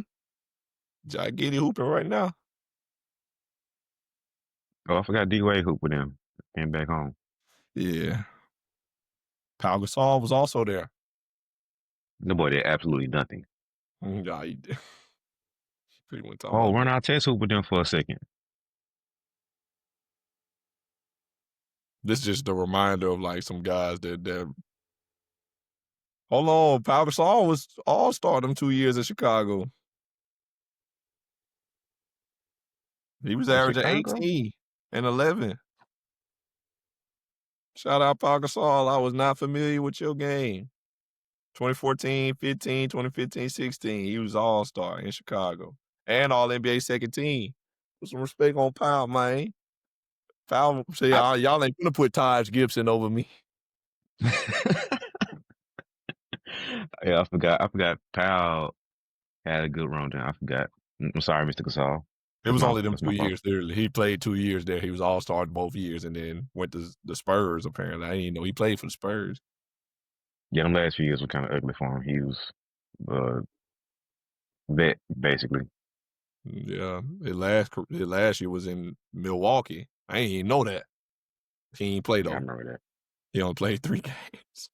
Josh Giddey hooping right now. Oh, I forgot D-Wade hooped with them. Came back home. Yeah. Pau Gasol was also there. The boy did absolutely nothing. Nah, he did. Pretty went talking Oh, about Ron that. Artest hooped with them for a second. This is just a reminder of like some guys that hold on, Pau Gasol was all-star them 2 years in Chicago. He was In averaging Chicago? 18 and 11. Shout out Pau Gasol. I was not familiar with your game. 2014, 15, 2015, 16. He was all-star in Chicago. And all-NBA second team. Put some respect on Powell, man. Powell, see, I, y'all ain't gonna put Taj Gibson over me. yeah, I forgot Powell had a good run there. I forgot. I'm sorry, Mr. Gasol. It was only them That's 2 my fault. years, literally. He played 2 years there. He was all-star both years and then went to the Spurs, apparently. I didn't even know he played for the Spurs. Yeah, them last few years were kind of ugly for him. He was vet, basically. Yeah, his last year was in Milwaukee. I ain't even know that. He ain't play, Yeah, I though. remember that. He only played 3 games.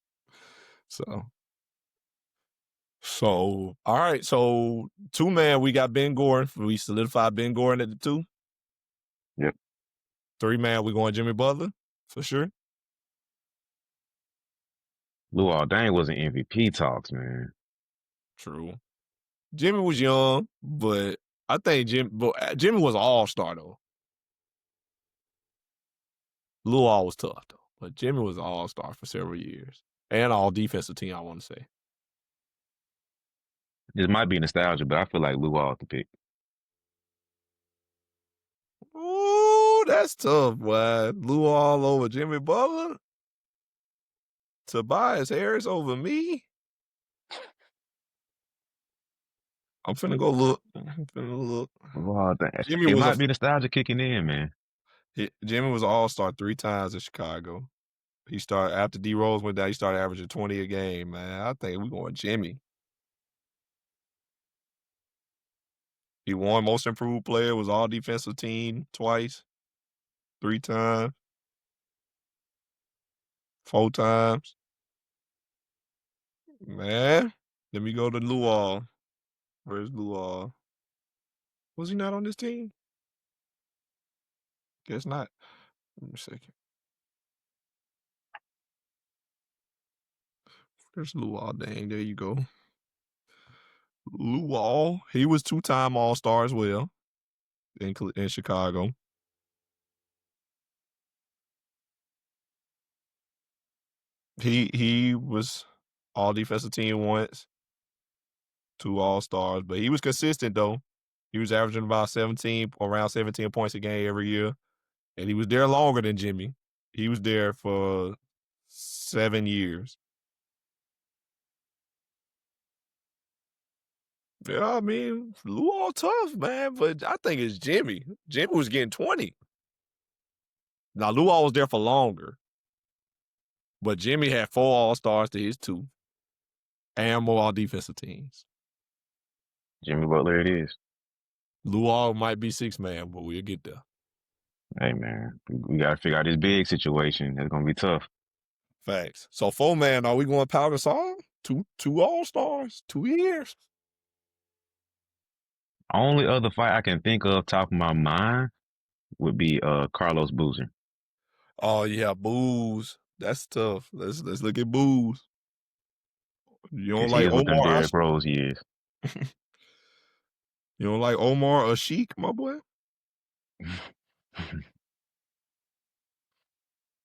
So, all right. So, 2-man, we got Ben Gordon. We solidified Ben Gordon at the 2. Yep. 3-man, we going Jimmy Butler for sure. Luol Deng was in MVP talks, man. True. Jimmy was young, but I think Jimmy was an all-star though. Luol was tough though, but Jimmy was an all-star for several years and all defensive team. I want to say. It might be nostalgia, but I feel like Luol the pick. Ooh, that's tough, boy. Lou all over Jimmy Butler. Tobias Harris over me. I'm finna go look. I'm finna look. Luol, Jimmy it was a might be nostalgia kicking in, man. Jimmy was an all-star 3 times in Chicago. He started after D Rose went down, he started averaging 20 a game, man. I think we going Jimmy. He won most improved player, was all defensive team twice, 3 times, 4 times. Man, let me go to Luol. Where's Luol? Was he not on this team? Guess not. Let me see. There's Luol. Dang, there you go. Luol. He was 2-time All-Star as well in Chicago. He was all defensive team once, 2 All-Stars, but he was consistent though. He was averaging about around 17 points a game every year, and he was there longer than Jimmy. He was there for 7 years. Yeah, I mean, Luol tough, man, but I think it's Jimmy. Jimmy was getting 20. Now Luol was there for longer, but Jimmy had 4 All-Stars to his 2 and more all defensive teams. Jimmy Butler, it is. Luol might be 6-man, but we'll get there. Hey, man, we got to figure out this big situation. It's gonna be tough. Facts. So 4-man, are we going Pau Gasol? Two All-Stars, 2 years. Only other fight I can think of top of my mind would be Carlos Boozer. Oh yeah, Booze. That's tough. Let's look at Booze. You don't Because he like was with them Omar? Derrick Rose years. You don't like Omar or Sheik, my boy?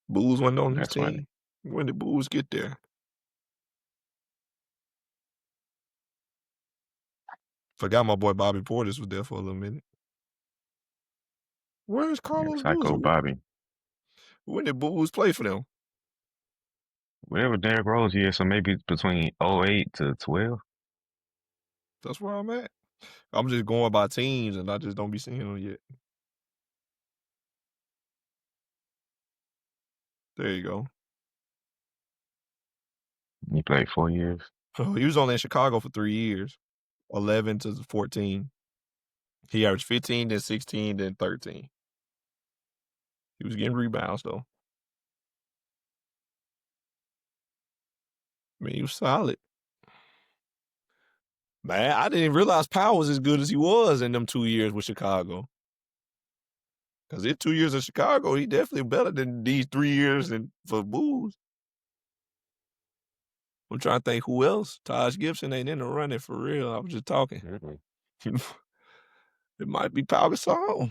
Booze went on his That's funny. team. When did Booze get there? Forgot my boy Bobby Portis was there for a little minute. Where's Yeah, Carlos Boozer? Psycho Bobby. When did Booze play for them? Whatever Derrick Rose years, so maybe between '08 to 12. That's where I'm at. I'm just going by teams, and I just don't be seeing them yet. There you go. He played 4 years. Oh, he was only in Chicago for 3 years, 11 to 14. He averaged 15, then 16, then 13. He was getting rebounds though. I mean, he was solid. Man, I didn't realize Powell was as good as he was in them 2 years with Chicago. Because in 2 years in Chicago, he definitely better than these 3 years for Bulls. I'm trying to think who else. Taj Gibson ain't in the running for real. I was just talking. Mm-hmm. It might be Pau Gasol.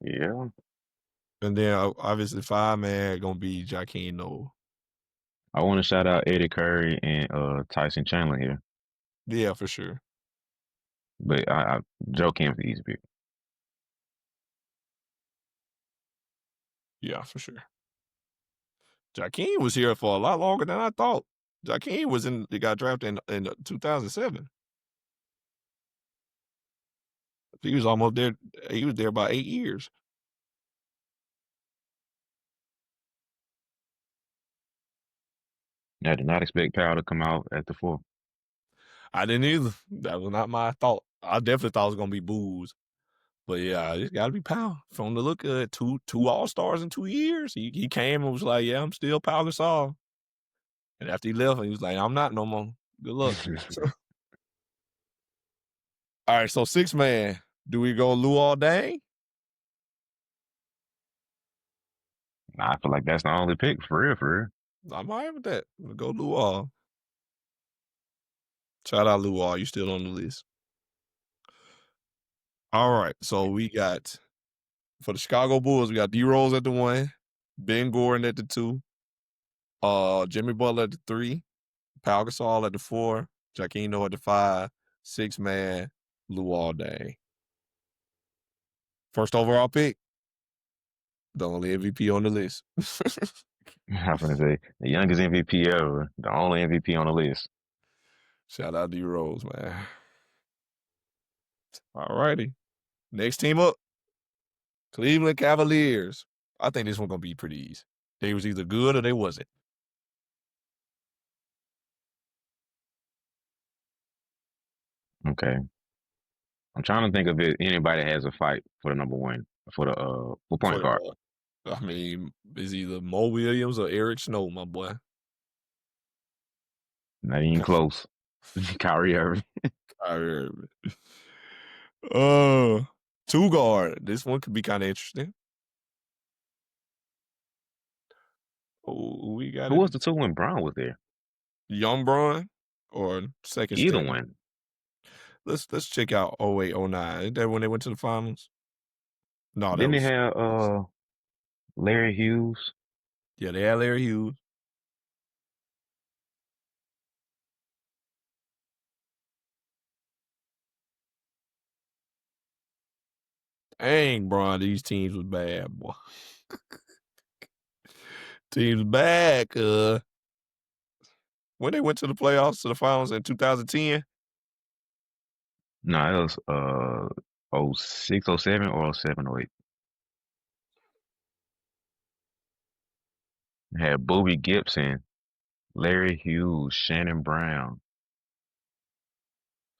Yeah. And then obviously 5-man gonna be Jakeem Noah. I want to shout out Eddie Curry and Tyson Chandler here. Yeah, for sure. But Joe Cam's the easy pick. Yeah, for sure. Jakeem was here for a lot longer than I thought. Jakeem he got drafted in 2007. He was almost there. He was there about 8 years. I did not expect Powell to come out at the 4. I didn't either. That was not my thought. I definitely thought it was gonna be Booze. But yeah, it's gotta be Powell. From the look of it, two All-Stars in 2 years. He came and was like, yeah, I'm still Pau Gasol. And after he left, he was like, I'm not no more. Good luck. All right, so 6-man. Do we go Luol Deng? I feel like that's the only pick for real, for real. I'm all right with that. We'll go Luol. Shout out Luol. You still on the list. All right. So we got for the Chicago Bulls, we got D Rose at the 1, Ben Gordon at the 2, Jimmy Butler at the 3, Pau Gasol at the 4, Jaquino at the 5, 6-man, Luol Deng. First overall pick, the only MVP on the list. I'm gonna say the youngest MVP ever, the only MVP on the list. Shout out D Rose, man. All righty. Next team up, Cleveland Cavaliers. I think this one gonna be pretty easy. They was either good or they wasn't. Okay. I'm trying to think of it. Anybody has a fight for the number one for For point guard. I mean, it's either Mo Williams or Eric Snow, my boy. Not even close. Kyrie Irving. Kyrie Irving. Uh, two guard. This one could be kind of interesting. Oh, we got Who it. was the two when Brown was there? Young Braun or second Either stint. one. Let's check out 08, 09. Ain't that when they went to the finals? No, that Didn't they was have Larry Hughes? yeah. They had Larry Hughes. Dang, Braun, these teams was bad, boy. Teams bad, when they went to the playoffs to the finals in 2010. No, it was 06, 07, or 07, 08. Had Bobby Gibson, Larry Hughes, Shannon Brown,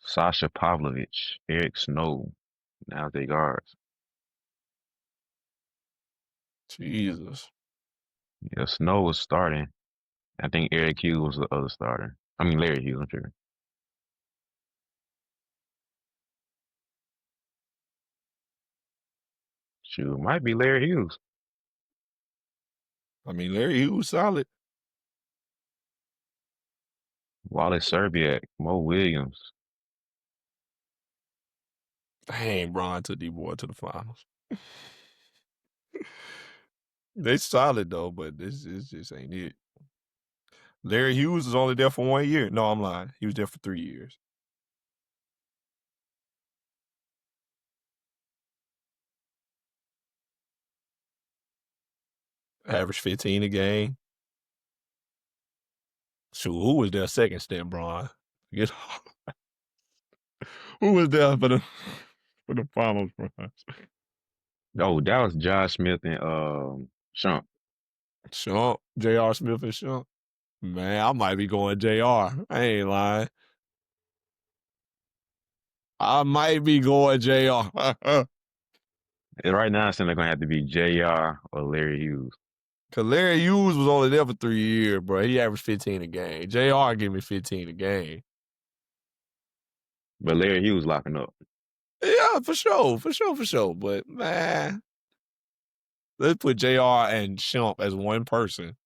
Sasha Pavlovich, Eric Snow. Now they guards. Jesus. Yeah, Snow was starting. I think Eric Hughes was the other starter. I mean Larry Hughes, I'm sure. Shoot, might be Larry Hughes. I mean, Larry Hughes solid. Wally Serbiak, Mo Williams. Dang, Braun took D-boy to the finals. They solid though, but this just ain't it. Larry Hughes was only there for 1 year. No, I'm lying. He was there for 3 years. Average 15 a game. Shoot, who was their second stint, Braun? Who was there for the finals, Braun? Oh, that was Josh Smith and Shump. Shump, J.R. Smith and Shump. Man, I might be going J.R. I ain't lying. I might be going J.R. And right now, it's still gonna have to be Jr. or Larry Hughes. Cause Larry Hughes was only there for 3 years, bro. He averaged 15 a game. J.R. give me 15 a game. But Larry Hughes locking up. Yeah, for sure. But man, let's put J.R. and Shump as one person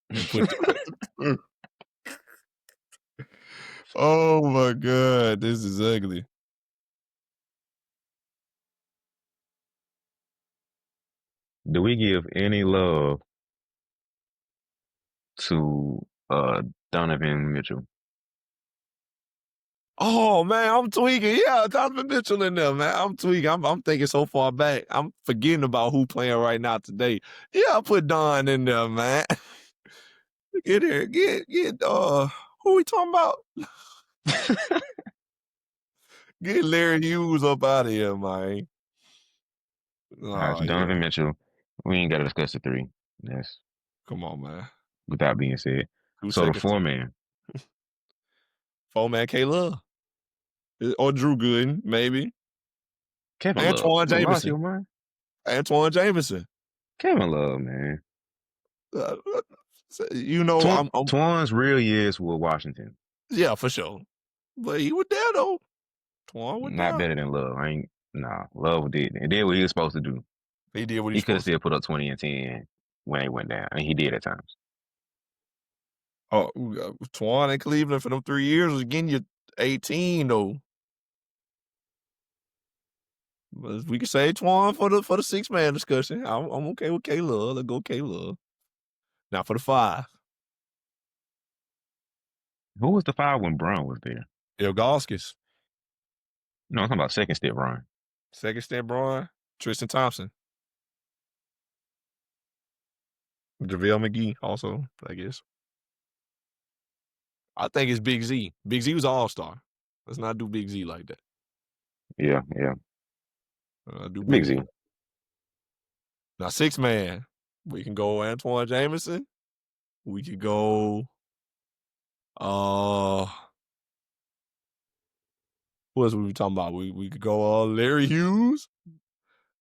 and put. Oh my god, this is ugly. Do we give any love to Donovan Mitchell? Oh man, I'm tweaking. Yeah, Donovan Mitchell in there, man. I'm tweaking. I'm thinking so far back. I'm forgetting about who playing right now today. Yeah, I put Don in there, man. Get here, get who we talking about? Get Larry Hughes up out of here, man. All right, Oh so Donovan yeah. Mitchell. We ain't got to discuss the three. That's Come on, man. with that being said. Who's So the second four team? man, 4-man K Love. Or Drew Gooden, maybe. Kevin Love. Antoine You lost Jameson. your mind? Antoine Jameson. Kevin Love, man. Uh, you know, I'm Twan's real years with Washington. yeah, for sure. But he was there though. Twan was Not there. better than Love. Love did what he was supposed to do. He did what He he's could have supposed to. still put up 20 and 10 when they went down. I mean, he did at times. Oh, Twan in Cleveland for them 3 years was getting you 18 though. But we could say Twan for the 6-man discussion. I'm okay with K Love. Let's go K Love. Now for the 5. Who was the five when Braun was there? Ilgauskas. No, I'm talking about second step Braun. Second step Braun. Tristan Thompson. JaVale McGee also, I guess. I think it's Big Z. Big Z was an all-star. Let's not do Big Z like that. Yeah, yeah. Do Big Big Z. Z. Now, six man. We can go Antoine Jameson. We could go uh who else we talking about? We could go Larry Hughes,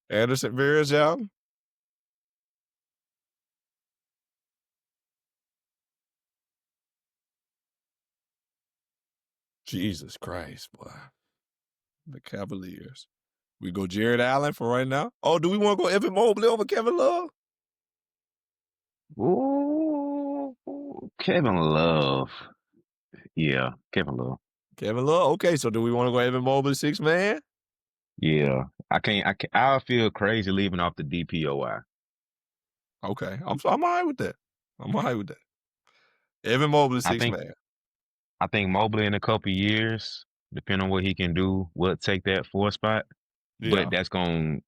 Anderson Varejao. Jesus Christ, boy. The Cavaliers. We go Jared Allen for right now. Oh, do we want to go Evan Mobley over Kevin Love? Ooh, Kevin Love. Yeah, Kevin Love. Kevin Love. Okay, so do we want to go Evan Mobley, six man? Yeah, I feel crazy leaving off the DPOI. Okay, I'm all right with that. I'm all right with that. Evan Mobley, I six think man. I think Mobley in a couple years, depending on what he can do, will take that four spot. But Yeah, that's gonna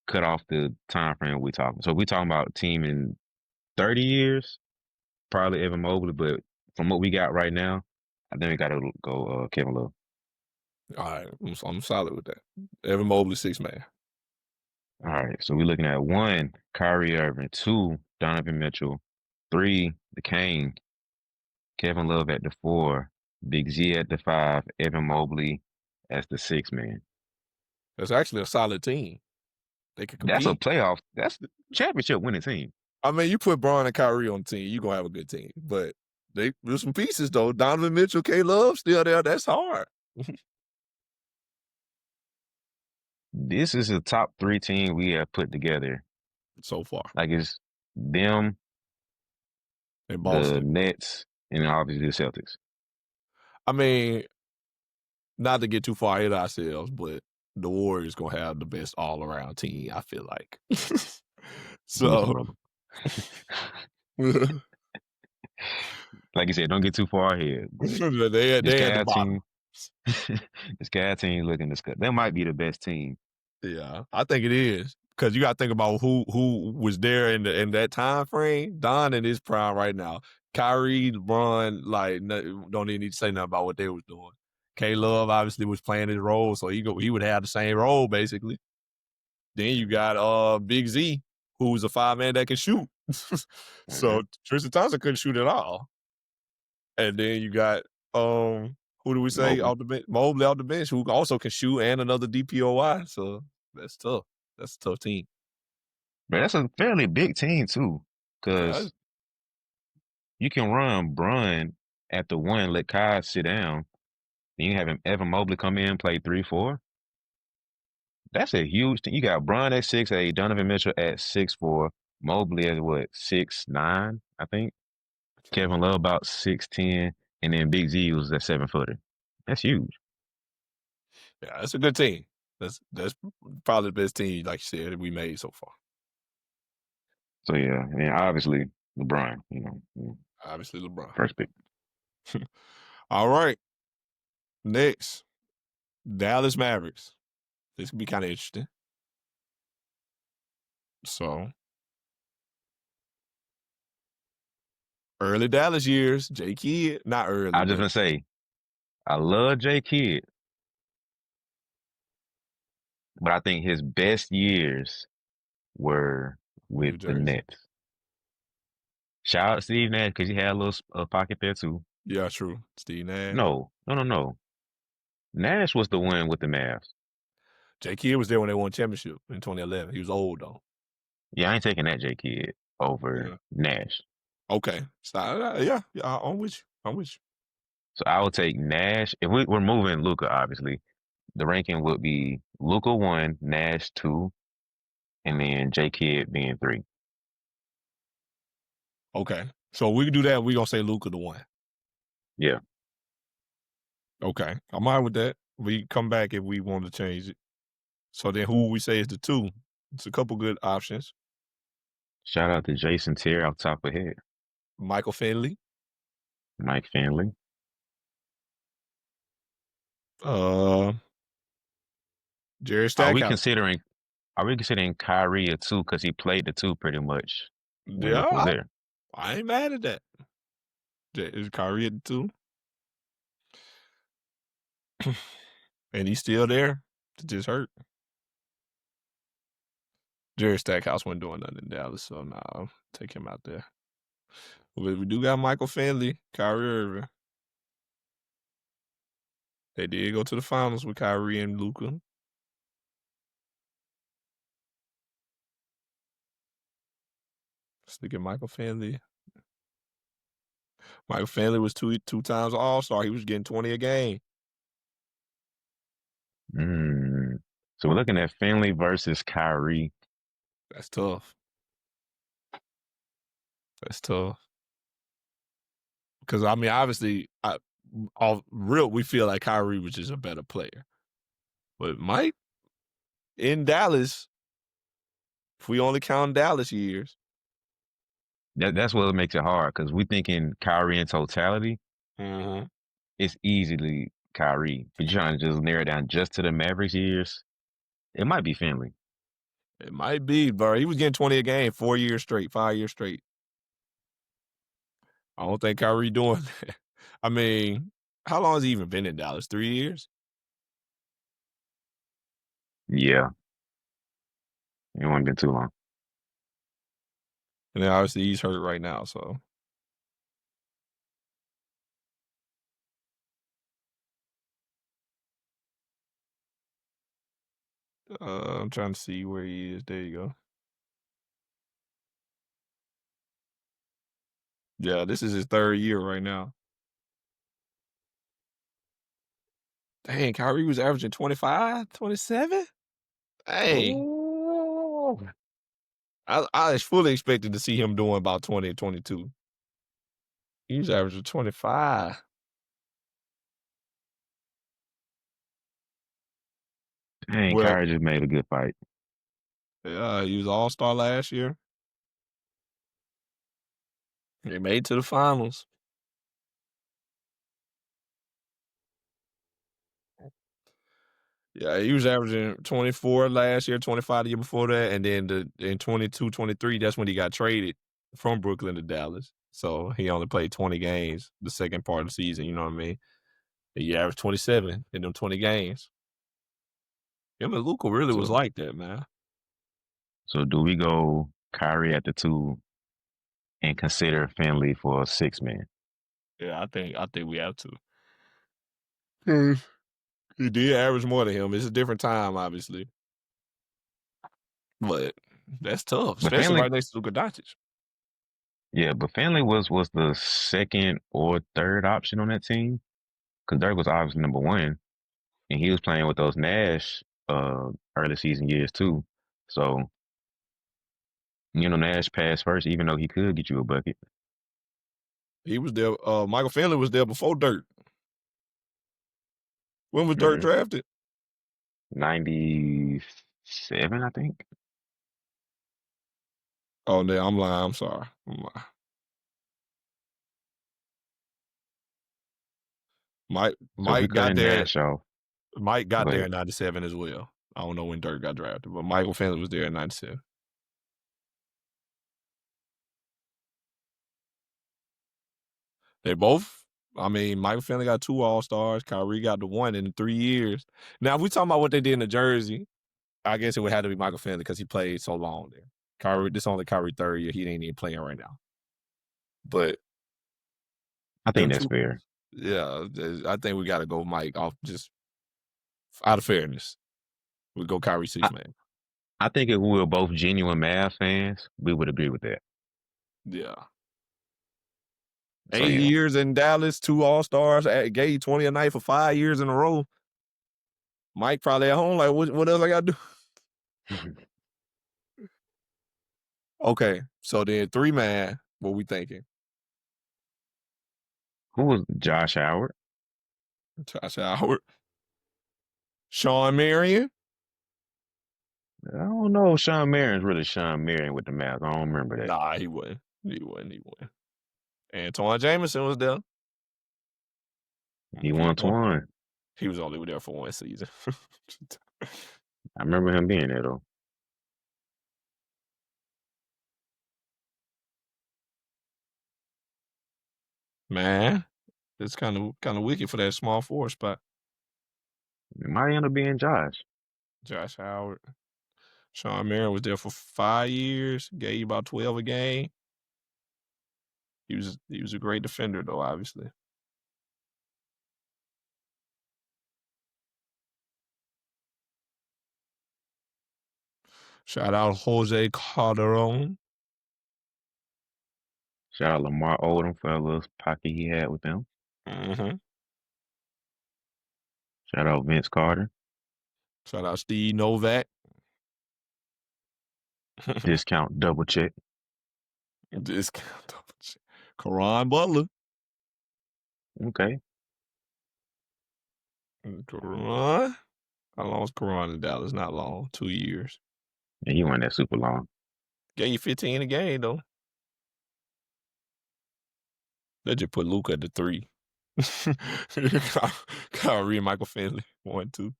cut off the time frame we talking. So if we talking about a team in 30 years, probably Evan Mobley. But from what we got right now, I think we gotta go Kevin Love. all right. I'm solid with that. Evan Mobley, six man. All right, so we're looking at one, Kyrie Irving, two, Donovan Mitchell, three, the Kane, Kevin Love at the four, Big Z at the five, Evan Mobley as the six man. That's actually a solid team. They can That's a compete. playoff. That's championship winning team. I mean, you put Braun and Kyrie on the team, you're gonna have a good team. But there's some pieces though. Donovan Mitchell, K Love still there. That's hard. This is a top three team we have put together. So far. Like it's them, In the Boston. Nets, and obviously the Celtics. I mean, not to get too far ahead of ourselves, but the Warriors gonna have the best all around team, I feel like. Listen, So brother. Like you said, don't get too far ahead. But they this at the Cavs bottom. team, this Cavs team looking disgusting. They might be the best team. Yeah, I think it is. Because you got to think about who was there in that time frame. Don in his prime right now. Kyrie, LeBron, like don't even need to say nothing about what they was doing. K Love obviously was playing his role, so he would have the same role basically. Then you got Big Z, who's a 5-man that can shoot. Mhm. So Tristan Thompson couldn't shoot at all. And then you got who do we say Mobley. off the bench? Mobley off the bench, who also can shoot and another DPOY. So that's tough. That's a tough team. But that's a fairly big team too, Yeah, because you can run Brun at the one, let Kai sit down. Then you have him Evan Mobley come in, play 3-4. That's a huge thing. You got Brun at 6'8", Donovan Mitchell at 6'4", Mobley at what, 6'9", I think. Kevin Love about 6'10", and then Big Z was that 7-footer. That's huge. yeah, that's a good team. That's probably the best team, like you said, we made so far. So yeah, and then obviously LeBron, Obviously, LeBron. first pick. All right. Next, Dallas Mavericks. This could be kind of interesting. So, early Dallas years, J Kidd, not early, I was just but gonna say, I love J Kidd, but I think his best years were with New the Jersey. Nets. Shout out to Steve Nash because he had a little pocket there too. Yeah, true. Steve Nash. No. Nash was the one with the Mavs. J Kidd was there when they won championship in 2011. He was old though. Yeah, I ain't taking that J Kidd over Yeah. Nash. Okay. So, yeah, I'm with you. I'm with you. So I would take Nash. If we're moving Luca, obviously, the ranking would be Luca 1, Nash 2, and then J Kidd being 3. Okay. So we can do that. We're gonna say Luka the one. Yeah. Okay. I'm all right with that. We come back if we want to change it. So then who we say is the two? It's a couple good options. Shout out to Jason Terry off the top of head. Michael Finley. Mike Finley. Uh, Jerry Are we Stackhouse. considering are we considering Kyrie a two because he played the two pretty much when Yeah, Luka was there? I ain't mad at that. Is Kyrie at the 2? And he's still there. It just hurt. Jerry Stackhouse wasn't doing nothing in Dallas, so nah, take him out there. But we do got Michael Finley, Kyrie Irving. They did go to the finals with Kyrie and Luka. Let's look at Michael Finley. Michael Finley was two times All-Star. He was getting 20 a game. Mm. So we're looking at Finley versus Kyrie. That's tough. That's tough. Because I mean, obviously, we feel like Kyrie was just a better player. But Mike in Dallas, if we only count Dallas years, That's what makes it hard because we thinking Kyrie in totality. mm-hmm. It's easily Kyrie. But you're trying to just narrow it down just to the Mavericks years. It might be Finley. It might be, bro. He was getting 20 a game 4 years straight, 5 years straight. I don't think Kyrie doing that. I mean, how long has he even been in Dallas? 3 years? Yeah, it won't been too long. And then obviously he's hurt right now, so. I'm trying to see where he is. There you go. Yeah, this is his 3rd year right now. Dang, Kyrie was averaging 25, 27? Dang. Oh, I was fully expected to see him doing about 20 and 22. He was averaging 25. dang, Well, Kyrie just made a good fight. he was All-Star last year. They made it to the finals. Yeah, he was averaging 24 last year, 25 the year before that, and then in 22, 23, that's when he got traded from Brooklyn to Dallas. So he only played 20 games the second part of the season, you know what I mean? And he averaged 27 in them 20 games. Him and Luka really was So, like that, man. so do we go Kyrie at the two and consider Finley for a six man? Yeah, I think we have to. He did average more than him. It's a different time, obviously. But that's tough, But especially Finley, right next to Luka Doncic. yeah, but Finley was the second or third option on that team because Dirk was obviously number one, and he was playing with those Nash early season years too. So Nash passed first, even though he could get you a bucket. He was there. Michael Finley was there before Dirk. When was Dirk Hmm. drafted? 97, I think. Oh, no, I'm lying. I'm sorry. I'm lying. Mike So if we Mike got cutting there. Nash off, Mike got go there ahead. in '97 as well. I don't know when Dirk got drafted, but Michael Finley was there in '97. They both. I mean, Michael Finley got 2 All-Stars. Kyrie got the 1 in 3 years. Now, if we talking about what they did in the Jersey, I guess it would have to be Michael Finley because he played so long there. This only Kyrie 3rd year. He ain't even playing right now. But I them think that's 2, fair. yeah, I think we got to go Mike off just out of fairness. We go Kyrie 6 I, man. I think if we were both genuine Mavs fans, we would agree with that. Yeah. So 8 yeah. years in Dallas, 2 All-Stars, gave 20 a night for 5 years in a row. Mike probably at home like, what else I got to do? Okay, so then 3 man, what we thinking? Who was Josh Howard? Josh Howard, Sean Marion. I don't know if Sean Marion's really Sean Marion with the Mavs. I don't remember that. Nah, he wasn't. He wasn't. He wasn't. Antoine Jameson was there. He won Antoine, Twan. He was only there for one season. I remember him being there though. Man, it's kind of wicked for that small forward spot. It might end up being Josh. Josh Howard. Sean Marion was there for 5 years, gave you about 12 a game. He was a great defender though, obviously. Shout out Jose Calderon. Shout out Lamar Odom for a little pocket he had with them. Mm-hmm. Shout out Vince Carter. Shout out Steve Novak. Discount double check. Discount. Karan Butler. Okay. Karan. How long was Karan in Dallas? Not long. 2 years. And he went that super long. Gave you 15 a game though. They just put Luka at the 3. Kyrie and Michael Finley 1, 2.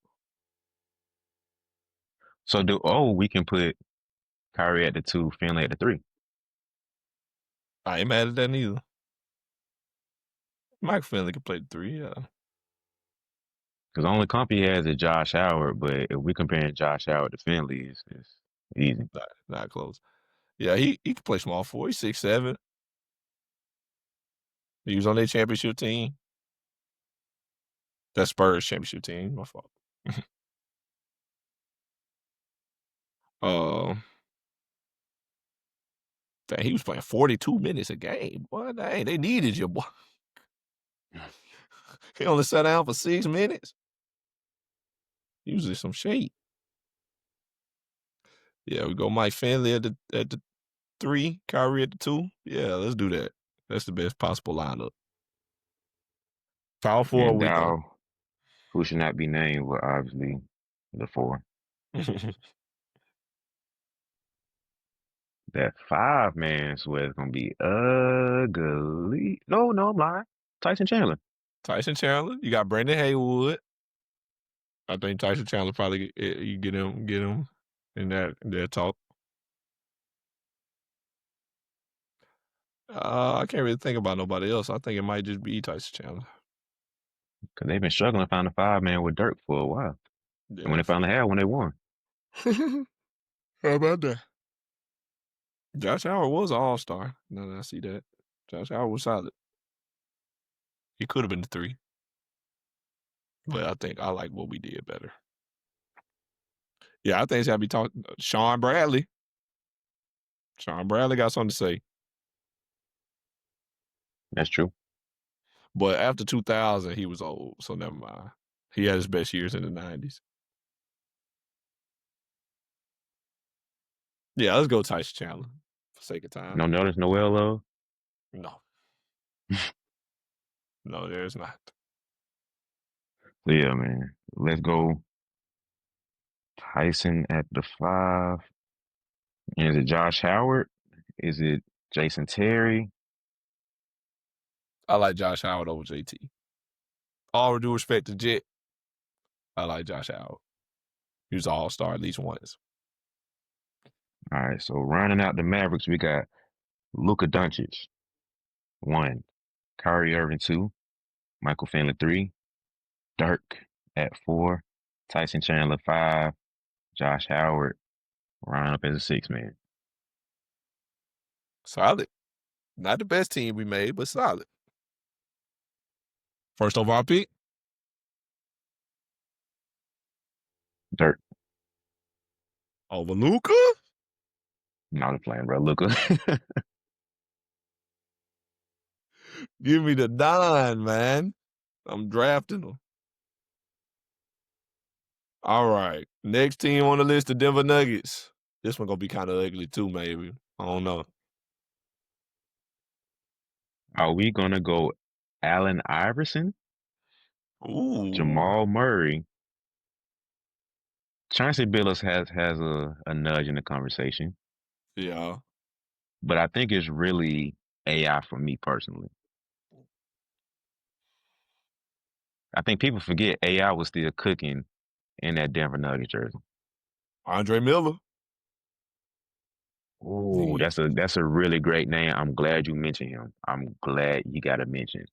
So we can put Kyrie at the 2, Finley at the 3. I ain't mad at that neither. Michael Finley can play the 3, yeah. Because the only comp he has is Josh Howard, but if we comparing Josh Howard to Finley, it's easy. Not close. Yeah, he can play small forward. He's 6'7". He was on their championship team. That Spurs championship team. My fault. uh, Dang, he was playing 42 minutes a game. Boy, dang, they needed you, boy. He only sat down for 6 minutes. Usually some shade. Yeah, we go Mike Finley at the 3, Kyrie at the 2. Yeah, let's do that. That's the best possible lineup. Power forward And we go. Dow, who should not be named, will obviously the 4. That 5-man sweat is gonna be ugly. No, I'm lying. Tyson Chandler. Tyson Chandler. You got Brandon Haywood. I think Tyson Chandler probably you get him in that talk. I can't really think about nobody else. I think it might just be Tyson Chandler. Because they've been struggling to find a 5-man with Dirk for a while. Yeah. And when they finally had one, they won. How about that? Josh Howard was an all-star. Now that I see that. Josh Howard was solid. He could have been the 3. But I think I like what we did better. Yeah, I think it's got to be talking. Sean Bradley. Sean Bradley got something to say. That's true. But after 2000, he was old, so never mind. He had his best years in the 90s. Yeah, let's go Tyson Chandler for sake of time. No Notice Noel love? No. No, there's not. So yeah, man. Let's go Tyson at the 5. And is it Josh Howard? Is it Jason Terry? I like Josh Howard over JT. All due respect to Jet, I like Josh Howard. He was an all-star at least once. All right, so rounding out the Mavericks, we got Luka Doncic, 1. Kyrie Irving, 2. Michael Finley, 3. Dirk at 4. Tyson Chandler, 5. Josh Howard, round up as a 6-man. Solid. Not the best team we made, but solid. First overall pick? Dirk. Over Luka? No, I'm playing, bro. Luka. Give me the Don, man. I'm drafting him. All right. Next team on the list, the Denver Nuggets. This one gonna be kind of ugly too, maybe. I don't know. Are we going to go Allen Iverson, Ooh. Jamal Murray? Chauncey Billups has a nudge in the conversation, Yeah. but I think it's really AI for me personally. I think people forget AI was still cooking in that Denver Nuggets jersey. Andre Miller. Oh, Yeah, that's a really great name. I'm glad you mentioned him. I'm glad you got to mention.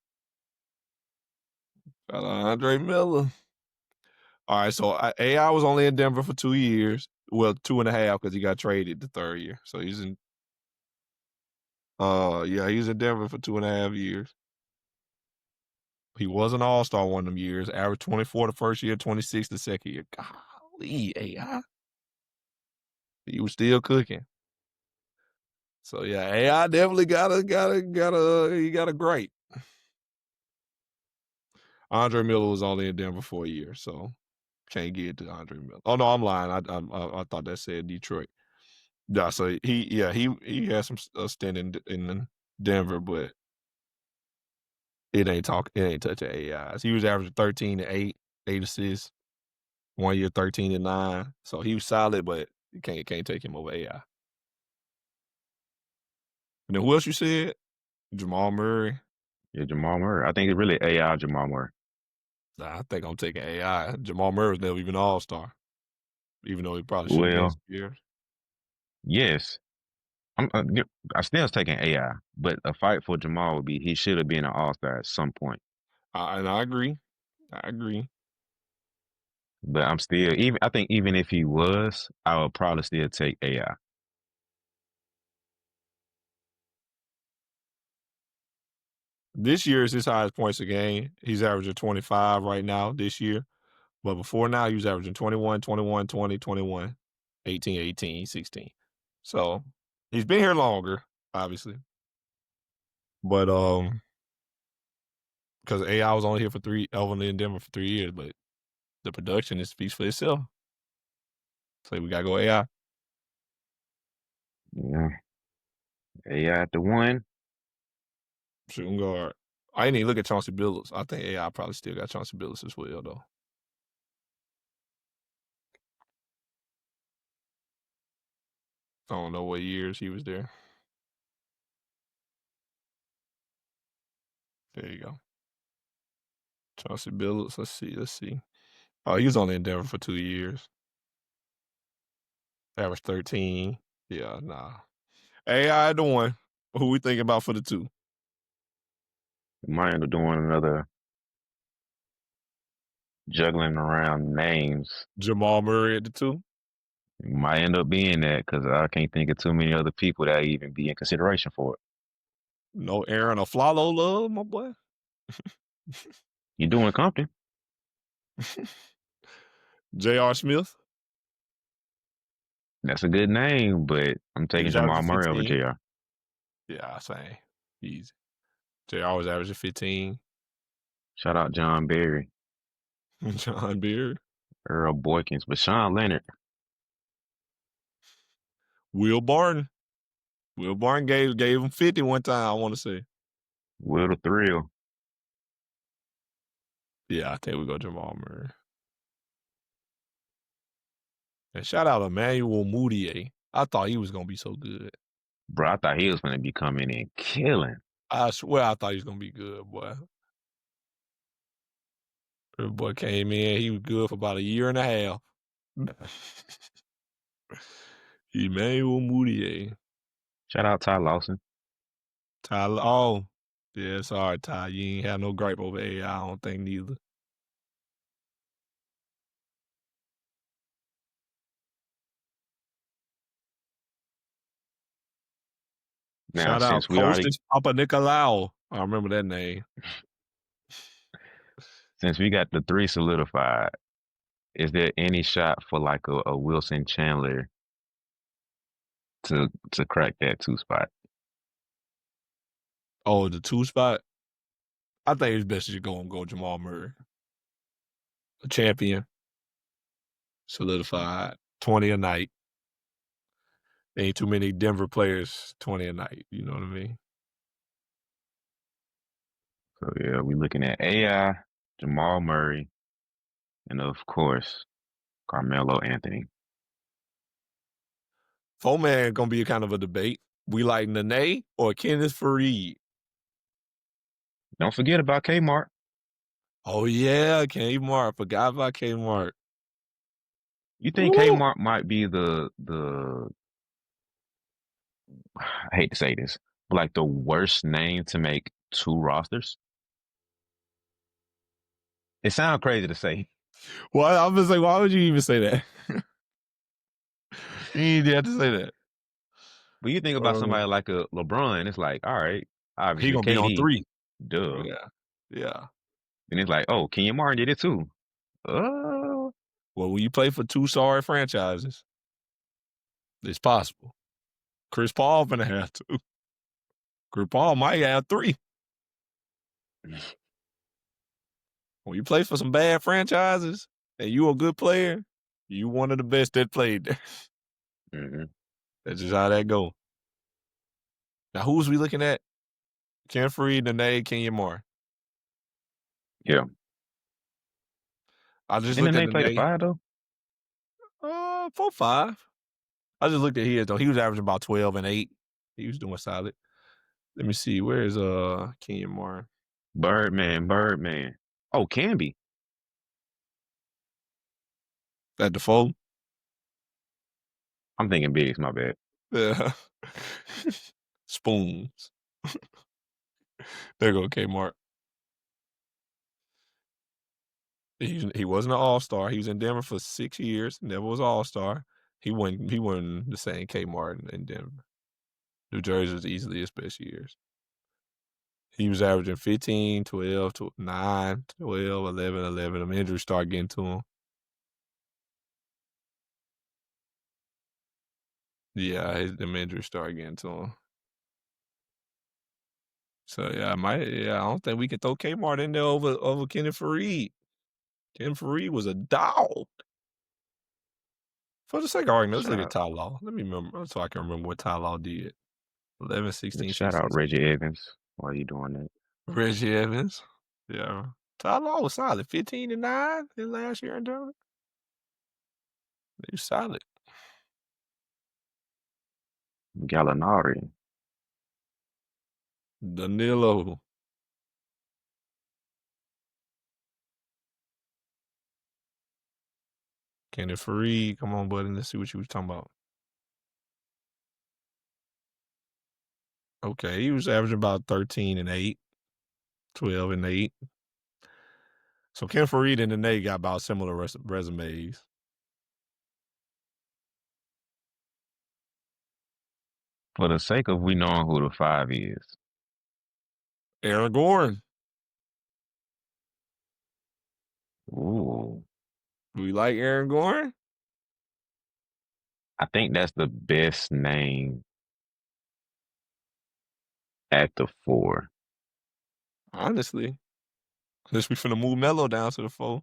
Andre Miller. All right, so AI was only in Denver for 2 years. Well, 2.5 because he got traded the third year. So he's in yeah, he was in Denver for 2.5 years. He was an all-star one of them years, averaged 24 the first year, 26 the second year. Golly, AI. He was still cooking. So yeah, AI definitely he got a great. Andre Miller was only in Denver for a year, so can't get to Andre Miller. Oh no, I'm lying. I thought that said Detroit. Yeah, so he had some stint in Denver, but it ain't touching AIs. He was averaging 13 and 8, 8 assists, 1 year 13 and 9. So he was solid, but you can't take him over AI. And then who else you said? Jamal Murray. Yeah, Jamal Murray. I think it's really AI Jamal Murray. Nah, I think I'm taking AI. Jamal Murray was never even an all-star, even though he probably should have been Well, some years. yes. I still taking AI, but a fight for Jamal would be he should have been an All Star at some point. And I agree. I agree. But I'm still even. I think even if he was, I would probably still take AI. This year is his highest points a game. He's averaging 25 right now this year. But before now, he was averaging 21, 21, 20, 21, 18, 18, 16. So he's been here longer, obviously. But because AI was only here for only in Denver for 3 years, but the production speaks for itself. So we gotta go AI. Yeah, AI at the one. Shooting guard. I didn't even look at Chauncey Billups. I think AI probably still got Chauncey Billups as well, though. I don't know what years he was there. There you go. Chauncey Billups. Let's see. Oh, he was only in Denver for 2 years. Average 13. Yeah, nah. AI the one. Who we thinking about for the two? We might end up doing another juggling around names. Jamal Murray at the two. It might end up being that because I can't think of too many other people that even be in consideration for it. No Aaron Aflalo love, my boy. You're doing Compton. J.R. Smith. That's a good name, but I'm He taking was Jamal averaging Murray over 15. JR. Yeah, same. Easy. J.R. was averaging 15. Shout out John Barry, John Beard. Earl Boykins, but Sean Leonard. Will Barton. Will Barton gave him 50 one time, I want to say. Will the Thrill. Yeah, I think we go Jamal Murray. And shout out Emmanuel Moutier. I thought he was gonna be so good. Bro, I thought he was going to be coming in killing. I swear I thought he was gonna be good, boy. The boy came in, he was good for about a year and a half. Emmanuel Moutier. Shout out Ty Lawson. Tyler. Oh, yeah, sorry, Ty. You ain't have no gripe over AI, I don't think neither. Now, Shout out since we already, Kostas Papa Nicolau. I remember that name. since we got the three solidified, is there any shot for like a Wilson Chandler to crack that two spot? Oh, the two spot. I think it's best to go Jamal Murray. A champion, solidified, 20 a night. Ain't too many Denver players 20 a night. You know what I mean? So yeah, we looking at AI, Jamal Murray, and of course Carmelo Anthony. Four-man gonna be a kind of a debate. We like Nene or Kenneth Faried. Don't forget about Kmart. Oh yeah, Kmart. Forgot about Kmart. You think Woo! Kmart might be the I hate to say this, but like the worst name to make two rosters? It sounds crazy to say, Why I was like, why would you even say that? You didn't have to say that. but you think about Uh, somebody like a LeBron, it's like, all right, he obviously gonna be on KD, 3. duh. Yeah. Yeah. And it's like, oh, Kenya Martin did it too. Well, when you play for 2 sorry franchises, it's possible. Chris Paul gonna have to. Chris Paul might have 3. When you play for some bad franchises and you a good player, you one of the best that played there. hmm That's just how that go. Now, who's we looking at? Ken Freed, Nene, Kenya Moore. Yeah. I just And then looked at they played the Nene. five though. 4-5. I just looked at his though. He was averaging about 12 and 8. He was doing solid. Let me see. Where is Kenya Moore? Birdman, Birdman. Oh, Camby. At the fold? I'm thinking bigs, my bad. Yeah. Spoons. There go Kmart. He wasn't an all-star. He was in Denver for 6 years, never was all-star. He won the same Kmart in Denver. New Jersey was easily his best years. He was averaging 15, 12, 9, 12, 11, 11. Them injuries start getting to him. Yeah, them injuries start getting to him. So I don't think we can throw Kmart in there over Kenneth Fareed. Kenneth Fareed was a dog. For the sake of argument, let's Shout look at out, Ty Law. Let me remember so I can remember what Ty Law did. 11, 16, shout 16, out 16. Reggie Evans while you doing that. Reggie Evans. Yeah. Ty Law was solid. 15 and 9 in last year in Denver. He was solid. Gallinari. Danilo. Kenneth Fareed. Come on, buddy. Let's see what you was talking about. Okay, he was averaging about 13 and 8, 12 and 8. So Ken Fareed and Nene got about similar resumes. For the sake of we knowing who the five is. Aaron Gordon. Ooh. Do we like Aaron Gordon? I think that's the best name at the four. Honestly. Unless we finna move Melo down to the 4.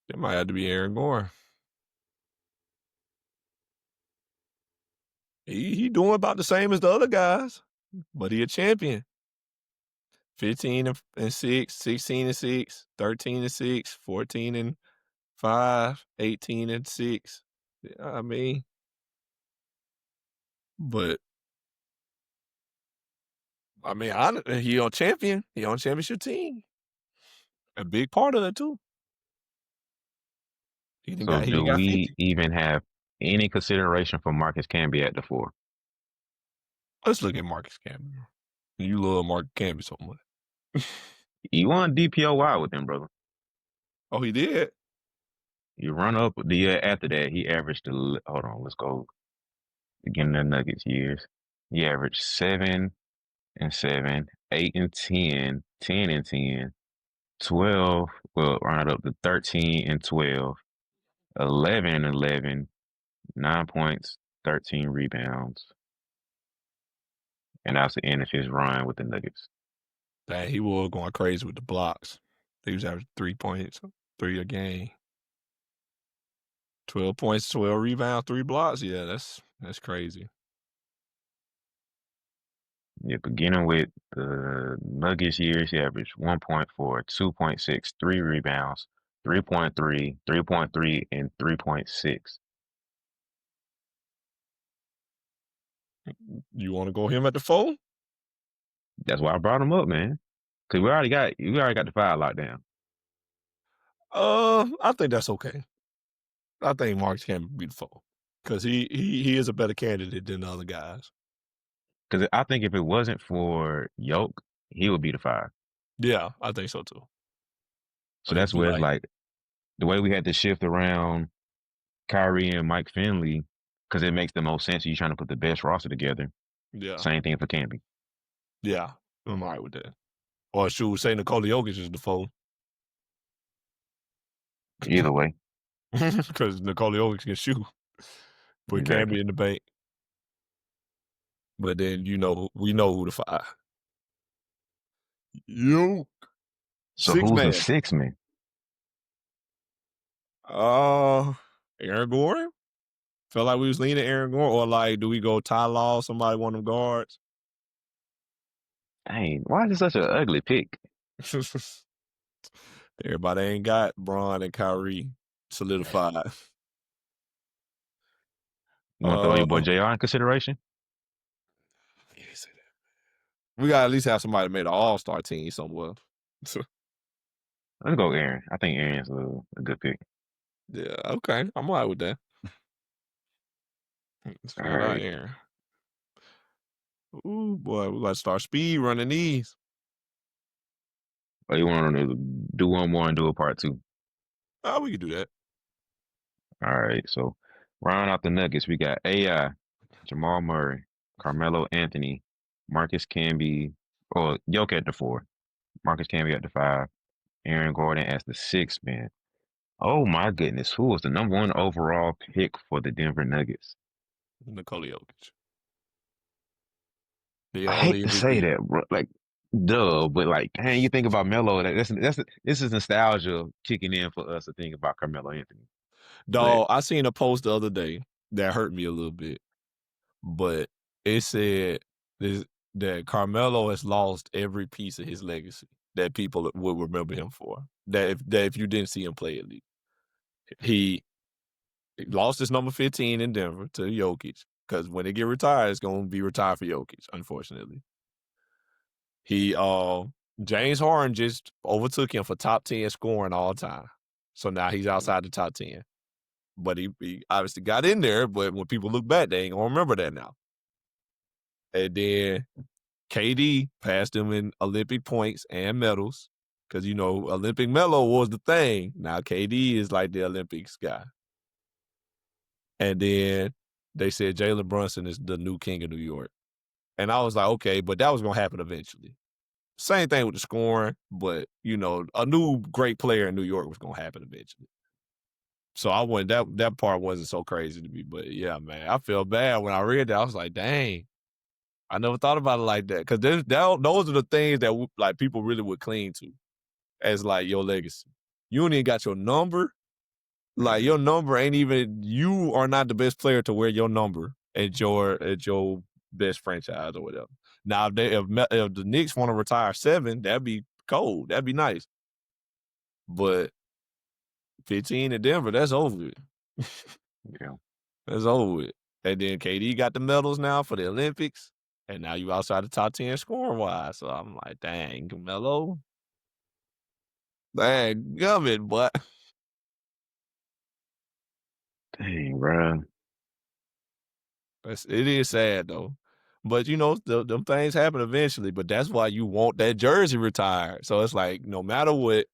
It might have to be Aaron Gordon. He doing about the same as the other guys, but he a champion. 15 and 6, 16 and 6, 13 and 6, 14 and 5, 18 and 6. I mean, but he on champion. He on championship team. A big part of it too. So He do done got we 50. even have any consideration for Marcus Camby at the four? Let's look at Marcus Camby. You love Marcus Camby so much. You won DPOY with him, brother. Oh, he did? You run up the year after that, he averaged hold on, let's go beginning of the Nuggets years. He averaged 7 and 7, 8 and 10, 10 and 10, 12, well, round up to 13 and 12, 11 and 11, 9 points, 13 rebounds. And that's the end of his run with the Nuggets. Dang, he was going crazy with the blocks. He was averaging 3 points, 3 a game. 12 points, 12 rebounds, 3 blocks. Yeah, that's crazy. Yeah, beginning with the Nuggets years, he averaged 1.4, 2.6, 3 rebounds, 3.3, 3.3, and 3.6. You want to go him at the 4? That's why I brought him up, man. Because we already got the 5 locked down. I think that's okay. I think Marks can be the 4 because he is a better candidate than the other guys. Because I think if it wasn't for Yoke, he would be the 5. Yeah, I think so too. So It'd that's be where it's like, like the way we had to shift around Kyrie and Mike Finley, because it makes the most sense. You're trying to put the best roster together. yeah, Same thing for Camby. yeah, I'm all right with that. Or should we say Nikola Jokic is the 4 Either way, because Nikola Jokic can shoot, put exactly. Camby in the paint. But then we know who the 5. You So 6 who's the man. 6 man? Uh, Aaron Gordon. Felt like we was leaning Aaron Gordon, or like, do we go Ty Law, somebody one of them guards? Dang, why is it such an ugly pick? Everybody ain't got Bron and Kyrie solidified. You want to throw your boy Uh, JR in consideration? we got to at least have somebody that made an All-Star team somewhere. Let's go Aaron. I think Aaron's a good pick. Yeah, okay, I'm all right with that. Let's All figure it out, right. Aaron. Ooh, boy, we got to start speed running these. Or you want to do one more and do a part 2? Oh, we can do that. All right. So round out the Nuggets, we got AI, Jamal Murray, Carmelo Anthony, Marcus Camby, or Yoke at the 4, Marcus Camby at the 5, Aaron Gordon as the 6 man. Oh my goodness, who was the number 1 overall pick for the Denver Nuggets? Nikola Jokic. The I hate only to say MVP. that, bro. Like, duh, but like, dang, you think about Melo. This is nostalgia kicking in for us to think about Carmelo Anthony. But Dog, I seen a post the other day that hurt me a little bit, but it said this, that Carmelo has lost every piece of his legacy that people will remember him for. That if you didn't see him play at least, he lost his number 15 in Denver to Jokic because when they get retired, it's going to be retired for Jokic. Unfortunately, he James Harden just overtook him for top 10 scoring all time, so now he's outside the top 10. But he obviously got in there. But when people look back, they ain't gonna remember that now. And then KD passed him in Olympic points and medals because Olympic medal was the thing. Now KD is like the Olympics guy. And then they said Jalen Brunson is the new king of New York. And I was like, okay, but that was gonna happen eventually. Same thing with the scoring, but a new great player in New York was gonna happen eventually. So I went that part wasn't so crazy to me, but yeah, man, I felt bad when I read that. I was like, dang, I never thought about it like that because those are the things that like people really would cling to as like your legacy. You ain't even got your number. Like your number ain't even. You are not the best player to wear your number at your best franchise or whatever. Now if the Knicks want to retire 7, that'd be cold. That'd be nice. But 15 in Denver, that's over with. yeah, That's over with. And then KD got the medals now for the Olympics. And now you outside the top 10 scoring wise. So I'm like, dang, Melo. Dang, gummit, but dang, bro. it is sad though. But them things happen eventually. But that's why you want that jersey retired. So it's like, no matter what,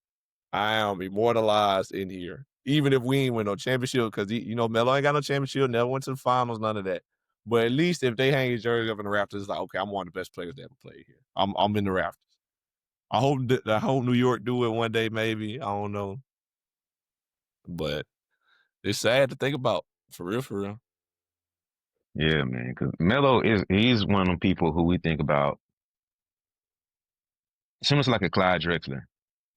I am immortalized in here. Even if we ain't win no championship, because Melo ain't got no championship, never went to the finals, none of that. But at least if they hang his jersey up in the rafters, it's like, okay, I'm one of the best players that ever played here. I'm in the rafters. I hope New York do it one day, maybe. I don't know. But it's sad to think about. For real, for real. Yeah, man. Because Melo he's one of them people who we think about similar to like a Clyde Drexler.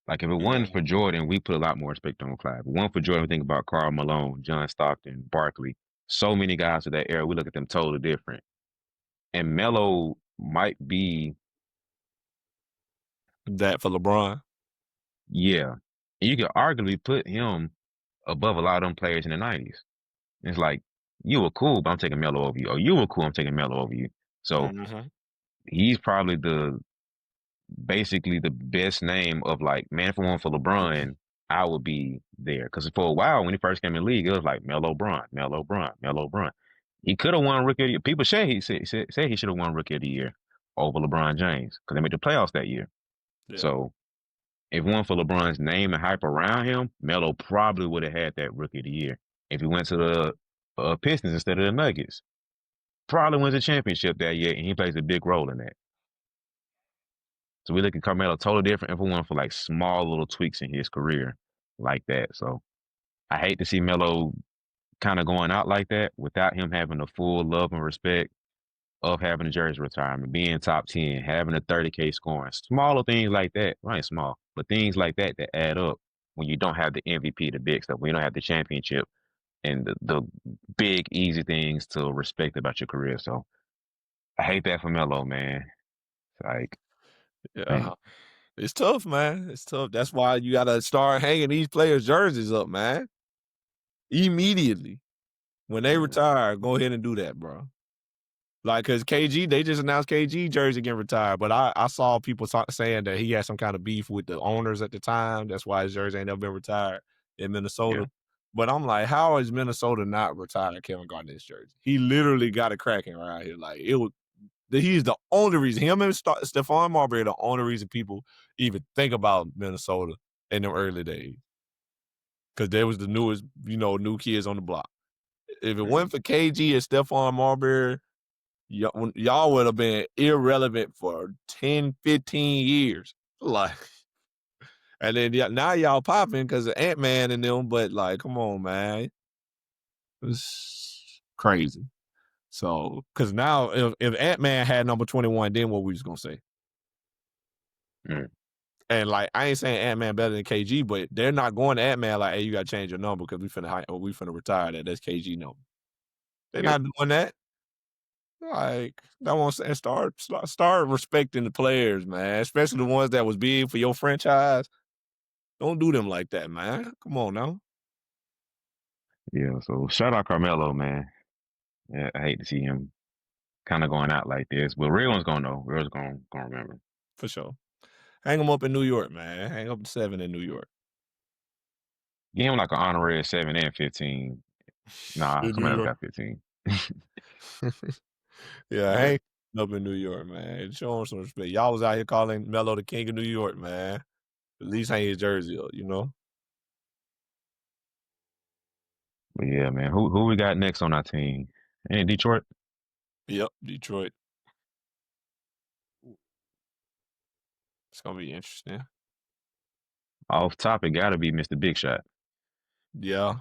Like if it Yeah. wasn't for Jordan, we put a lot more respect on Clyde. If it wasn't for Jordan, we think about Karl Malone, John Stockton, Barkley. So many guys of that era, we look at them totally different. And Melo might be, That for LeBron. yeah. And you could arguably put him above a lot of them players in the 90s. It's like you were cool, but I'm taking Melo over you. Or you were cool, I'm taking Melo over you. So Mm-hmm. he's probably the basically the best name of like, man, if it weren't for LeBron, I would be there. Because for a while, when he first came in the league, it was like Melo Bron, Melo Bron, Melo Bron. He could have won Rookie of the Year. People say he should have won Rookie of the Year over LeBron James because they made the playoffs that year. Yeah. So if it weren't for LeBron's name and hype around him, Melo probably would have had that Rookie of the Year. If he went to the Pistons instead of the Nuggets, probably wins a championship that year, and he plays a big role in that. So we look at Carmelo totally different if it weren't for like small little tweaks in his career like that. So I hate to see Melo kind of going out like that without him having the full love and respect of having a jersey retirement, being top 10, having a 30K scoring, smaller things like that. Right, small, but things like that that add up when you don't have the MVP, the big stuff, when you don't have the championship and the big, easy things to respect about your career. So I hate that for Melo, man. It's like, Yeah. man, It's tough, man. It's tough. That's why you gotta start hanging these players' jerseys up, man. Immediately. When they yeah, retire, go ahead and do that, bro. Like, cause KG, they just announced KG jersey getting retired, but I saw people saying that he had some kind of beef with the owners at the time. That's why his jersey ain't never been retired in yeah, Minnesota. But I'm like, how is Minnesota not retiring Kevin Garnett's jersey? He literally got it cracking around here. Like it was, he's the only reason. Him and Stephon Marbury are the only reason people even think about Minnesota in the early days, because they was the newest, new kids on the block. If it mm, wasn't for KG and Stephon Marbury, y'all would have been irrelevant for 10, 15 years. Like, and then now y'all popping because of Ant-Man and them, but like, come on, man. It's crazy. So, because now if Ant-Man had number 21, then what we was going to say? mm, And like, I ain't saying Ant-Man better than KG, but they're not going to Ant-Man like, hey, you got to change your number because we finna retire that. That's KG number. They're yep, not doing that. Like, that won't say start respecting the players, man. Especially the ones that was big for your franchise. Don't do them like that, man. Come on now. yeah. So shout out Carmelo, man. Yeah, I hate to see him kind of going out like this, but real one's gonna know. Real's gonna remember. For sure. Hang them up in New York, man. Hang up the 7 in New York. Give him like an honorary 7 and 15. Nah, In New somebody else York. got 15. Yeah, But hang up in New York, man. Show him some respect. Y'all was out here calling Melo the king of New York, man. At least hang his jersey up, you know? but yeah, man. Who we got next on our team? In Detroit. Yep, Detroit. It's gonna be interesting. Off topic, gotta be Mr. Big Shot. Yeah,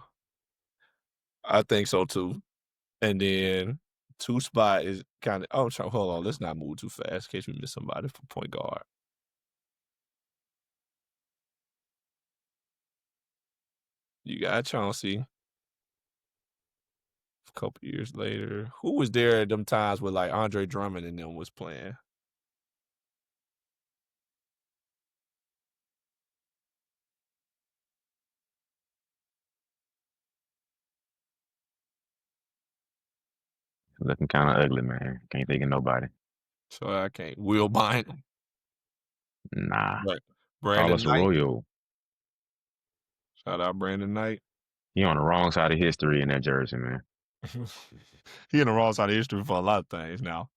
I think so too. And then two spot is kind of. Oh, hold on. Let's not move too fast in case we miss somebody for point guard. You got Chauncey. A couple years later, who was there at them times where like Andre Drummond and them was playing? Looking kind of ugly, man. Can't think of nobody. So I can't. Will Bynum, Nah. right? Brandon Carlos Knight. Arroyo. Shout out Brandon Knight. He on the wrong side of history in that jersey, man. He in the wrong side of history for a lot of things now.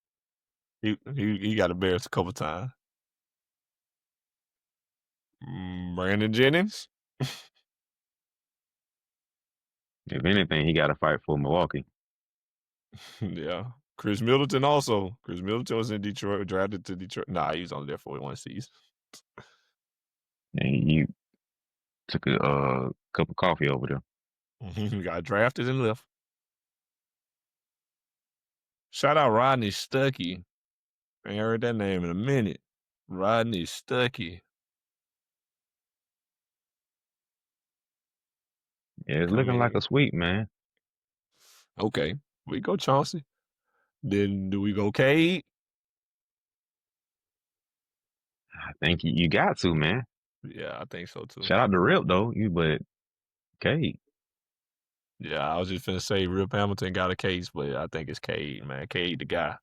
He got embarrassed a couple times. Brandon Jennings. If anything, he got to fight for Milwaukee. Yeah. Chris Middleton also. Chris Middleton was in Detroit, drafted to Detroit. Nah, he was only there for 1 season. And he took a cup of coffee over there. He got drafted and left. Shout out Rodney Stuckey. I ain't heard that name in a minute. Rodney Stuckey. Yeah, it's Come looking like in. a sweep, man. Okay. We go Chauncey. Then do we go Cade? I think you got to, man. Yeah, I think so too. Shout out to Rip though, but Cade. Yeah, I was just finna say Rip Hamilton got a case, but I think it's Cade, man. Cade the guy.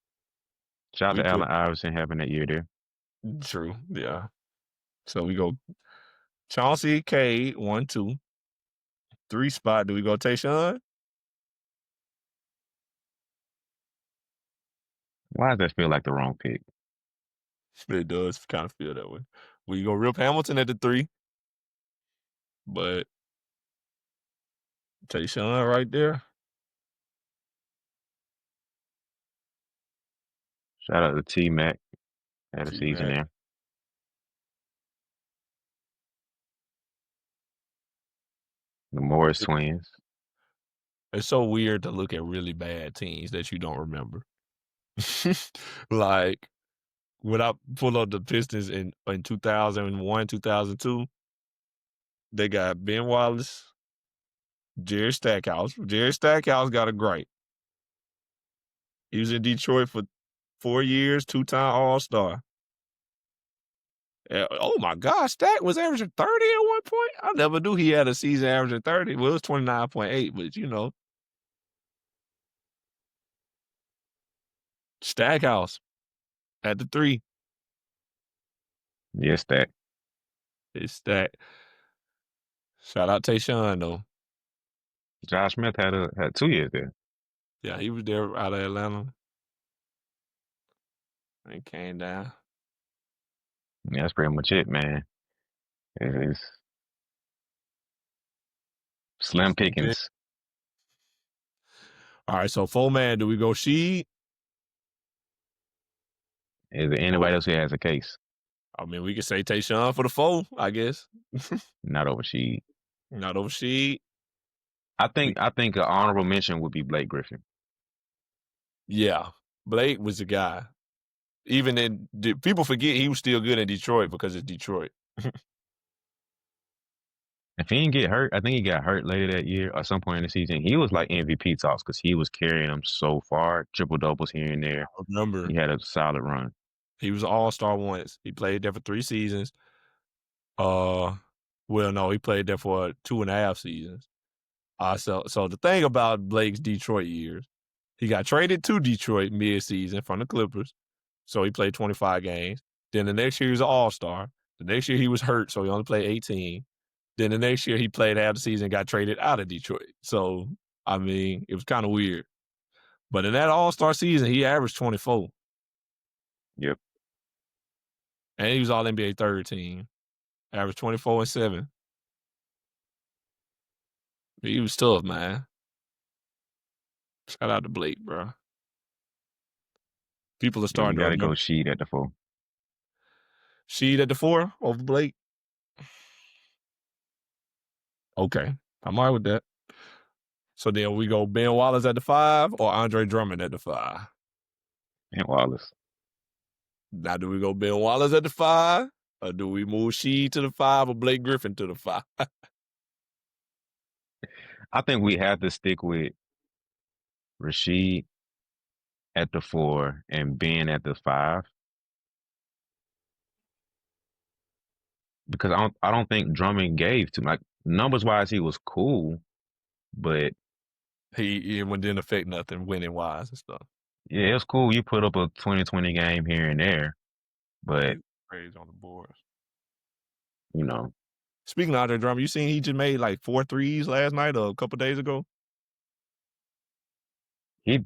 Shout out We to put Allen Iverson having that year there. true, yeah. So we go Chauncey, Cade, 1, 2. 3 spot. Do we go Tayshaun? Why does that feel like the wrong pick? It does kind of feel that way. We go Rip Hamilton at the 3, but Tayshaun right there. Shout out to T Mac. Had a season T-Mac. there. The Morris twins. It's so weird to look at really bad teams that you don't remember. Like when I pull up the Pistons in 2001, 2002, they got Ben Wallace, Jerry Stackhouse. Jerry Stackhouse got a great. He was in Detroit for 4 years, 2-time All-Star. Oh my gosh, Stack was averaging 30 at one point. I never knew he had a season averaging 30. Well, it was 29.8, but Stackhouse at the 3. Yes, that. It's Stack. Shout out Tayshaun though. Josh Smith had 2 years there. Yeah, he was there out of Atlanta. And came down. Yeah, that's pretty much it, man. It's slim Okay. pickings. All right, so 4-man, do we go Sheed? Is there Or anybody else who has a case? I mean, we could say Tayshaun for the 4, I guess. Not over Sheed. Not over Sheed. I We think I think an honorable mention would be Blake Griffin. Yeah. Blake was the guy. Even in people forget he was still good in Detroit because it's Detroit. If he didn't get hurt, I think he got hurt later that year or some point in the season. He was like MVP talks because he was carrying them so far, triple doubles here and there. Remember, He had a solid run. he was an all-star once. He played there for 3 seasons. Uh, well, no, he played there for 2.5 seasons. So the thing about Blake's Detroit years, he got traded to Detroit mid-season from the Clippers. So he played 25 games. Then the next year he was an all-star. The next year he was hurt, so he only played 18. Then the next year he played half the season and got traded out of Detroit. So, I mean, it was kind of weird. But in that all-star season, he averaged 24. Yep. And he was all NBA third team. Averaged 24 and 7. He was tough, man. Shout out to Blake, bro. People are Yeah, you starting to got to go remember. Sheed at the 4. Sheed at the 4 over Blake. Okay. I'm all right with that. So then we go Ben Wallace at the 5 or Andre Drummond at the 5. And Wallace. Now, do we go Ben Wallace at the 5 or do we move Sheed to the 5 or Blake Griffin to the 5? I think we have to stick with Rasheed at the 4 and Ben at the 5 because I don't think Drummond gave too much. Numbers wise, he was cool, but He didn't affect nothing winning wise and stuff. yeah, it was cool. You put up a 20-20 game here and there, but Praise on the boards. you know, Speaking of Andre Drummond, you seen he just made like 4 threes last night or a couple days ago?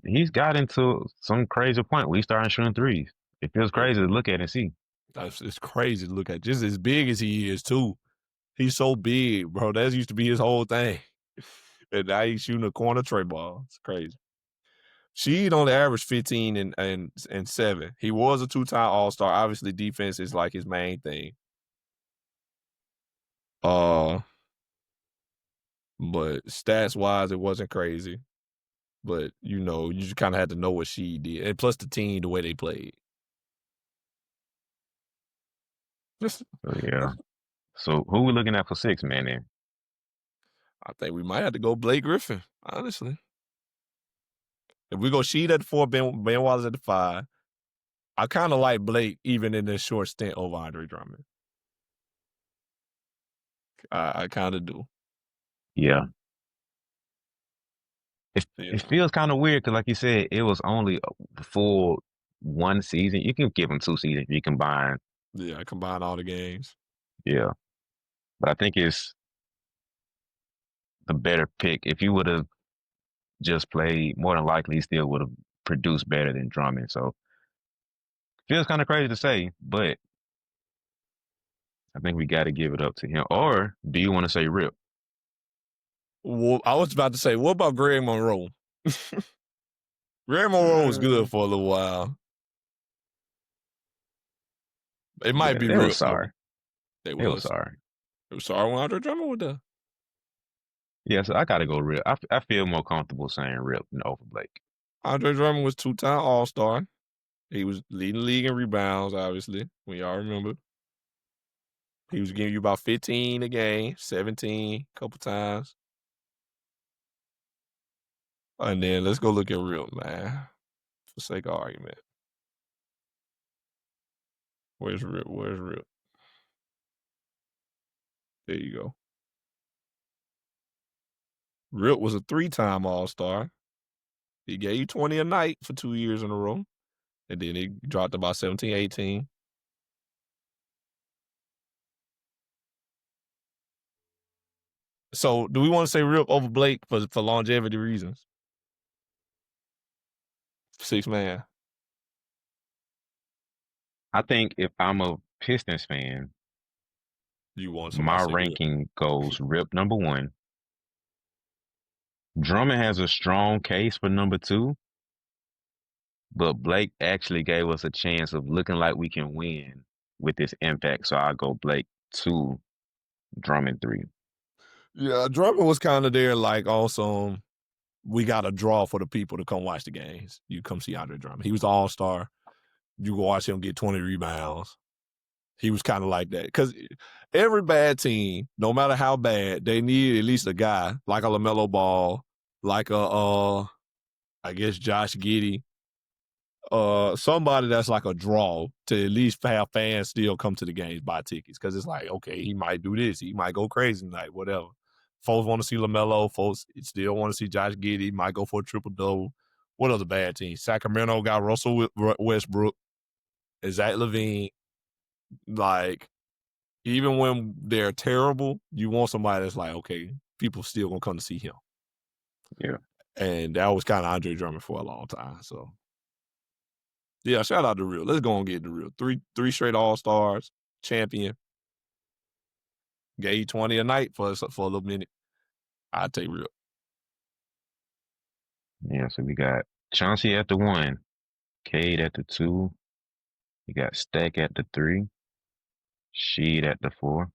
he's got into some crazy point where he's starting shooting threes. It feels crazy to look at and see. It's crazy to look at. Just as big as he is, too. He's so big, bro. That used to be his whole thing. And now he's shooting a corner tray ball. It's crazy. Sheed only averaged 15 and 7. He was a 2-time All-Star. Obviously, defense is like his main thing. But stats wise, it wasn't crazy. But you just kind of had to know what she did, and plus the team, the way they played. So yeah. So who we looking at for 6, man? Then I think we might have to go Blake Griffin, honestly. If we go Sheed at the 4, Ben Wallace at the 5, I kind of like Blake even in this short stint over Andre Drummond. I kind of do. yeah, it feels kind of weird because, like you said, it was only a full one season. You can give them 2 seasons if you combine. Yeah, I combine all the games. Yeah, but I think it's the better pick. If you would have just played, more than likely, he still would have produced better than Drummond. So feels kind of crazy to say, but I think we got to give it up to him. Or do you want to say Rip? Well, I was about to say, what about Greg Monroe? Greg Monroe was Uh, good for a little while. It might yeah, be they was Rip sorry. though. They They was was. sorry. It was sorry when Andre Drummond was there. Yeah, so I got to go Rip. I feel more comfortable saying Rip than over Blake. Andre Drummond was 2-time All-Star. He was leading the league in rebounds, obviously. We all remember. He was giving you about 15 a game, 17 a couple times. And then let's go look at Rip, man. For sake of argument. Where's Rip? Where's Rip? There you go. Rip was a 3-time All-Star. He gave you 20 a night for 2 years in a row. And then he dropped about 17, 18. So do we want to say Rip over Blake for longevity reasons? 6 man. I think if I'm a Pistons fan, You want somebody my to say Rip. ranking goes Rip number one. Drummond has a strong case for number two, but Blake actually gave us a chance of looking like we can win with this impact. So I go Blake two, Drummond three. Yeah, Drummond was kind of there like also we got a draw for the people to come watch the games. You come see Andre Drummond. He was the all-star. You go watch him get 20 rebounds. He was kind of like that. Because every bad team, no matter how bad, they need at least a guy like a LaMelo Ball, like I guess Josh Giddey, somebody that's like a draw to at least have fans still come to the games, buy tickets. Because it's like, okay, he might do this. He might go crazy tonight, whatever. Folks want to see LaMelo. Folks still want to see Josh Giddey. Might go for a triple-double. What other bad teams? Sacramento got Russell Westbrook and Zach LaVine. Like, even when they're terrible, you want somebody that's like, okay, people still gonna come to see him. Yeah. And that was kind of Andre Drummond for a long time. So, yeah, shout out to Real. Let's go and get the Real. Three straight All-Stars, champion. Gave you 20 a night for a little minute. I'd take Real. Yeah, so we got Chauncey at the one, Cade at the two, we got Stack at the three, Sheed at the four,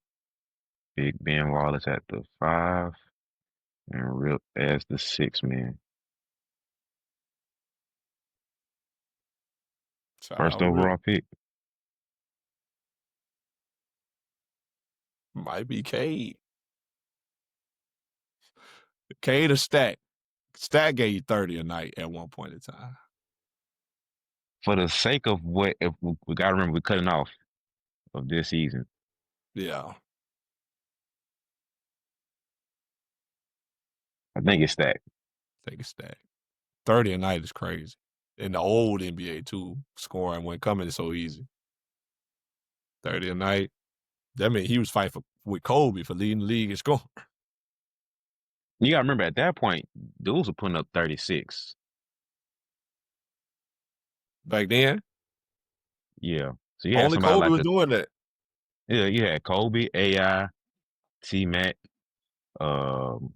Big Ben Wallace at the five, and Rip as the 6 man. Shout First out Real. overall pick. Might be Cade. Cade or Stack. Stack gave you 30 a night at one point in time. For the sake of what, if we got to remember, we're cutting off of this season. Yeah. I think it's Stack. Take a Stack. 30 a night is crazy. In the old NBA, too, scoring when coming so easy. 30 a night. That means he was fighting with Kobe for leading the league in scoring. You got to remember, at that point, dudes were putting up 36. Back then, Yeah. So you had only somebody Kobe like was doing that. yeah, you had Kobe, AI, T-Mac. Um,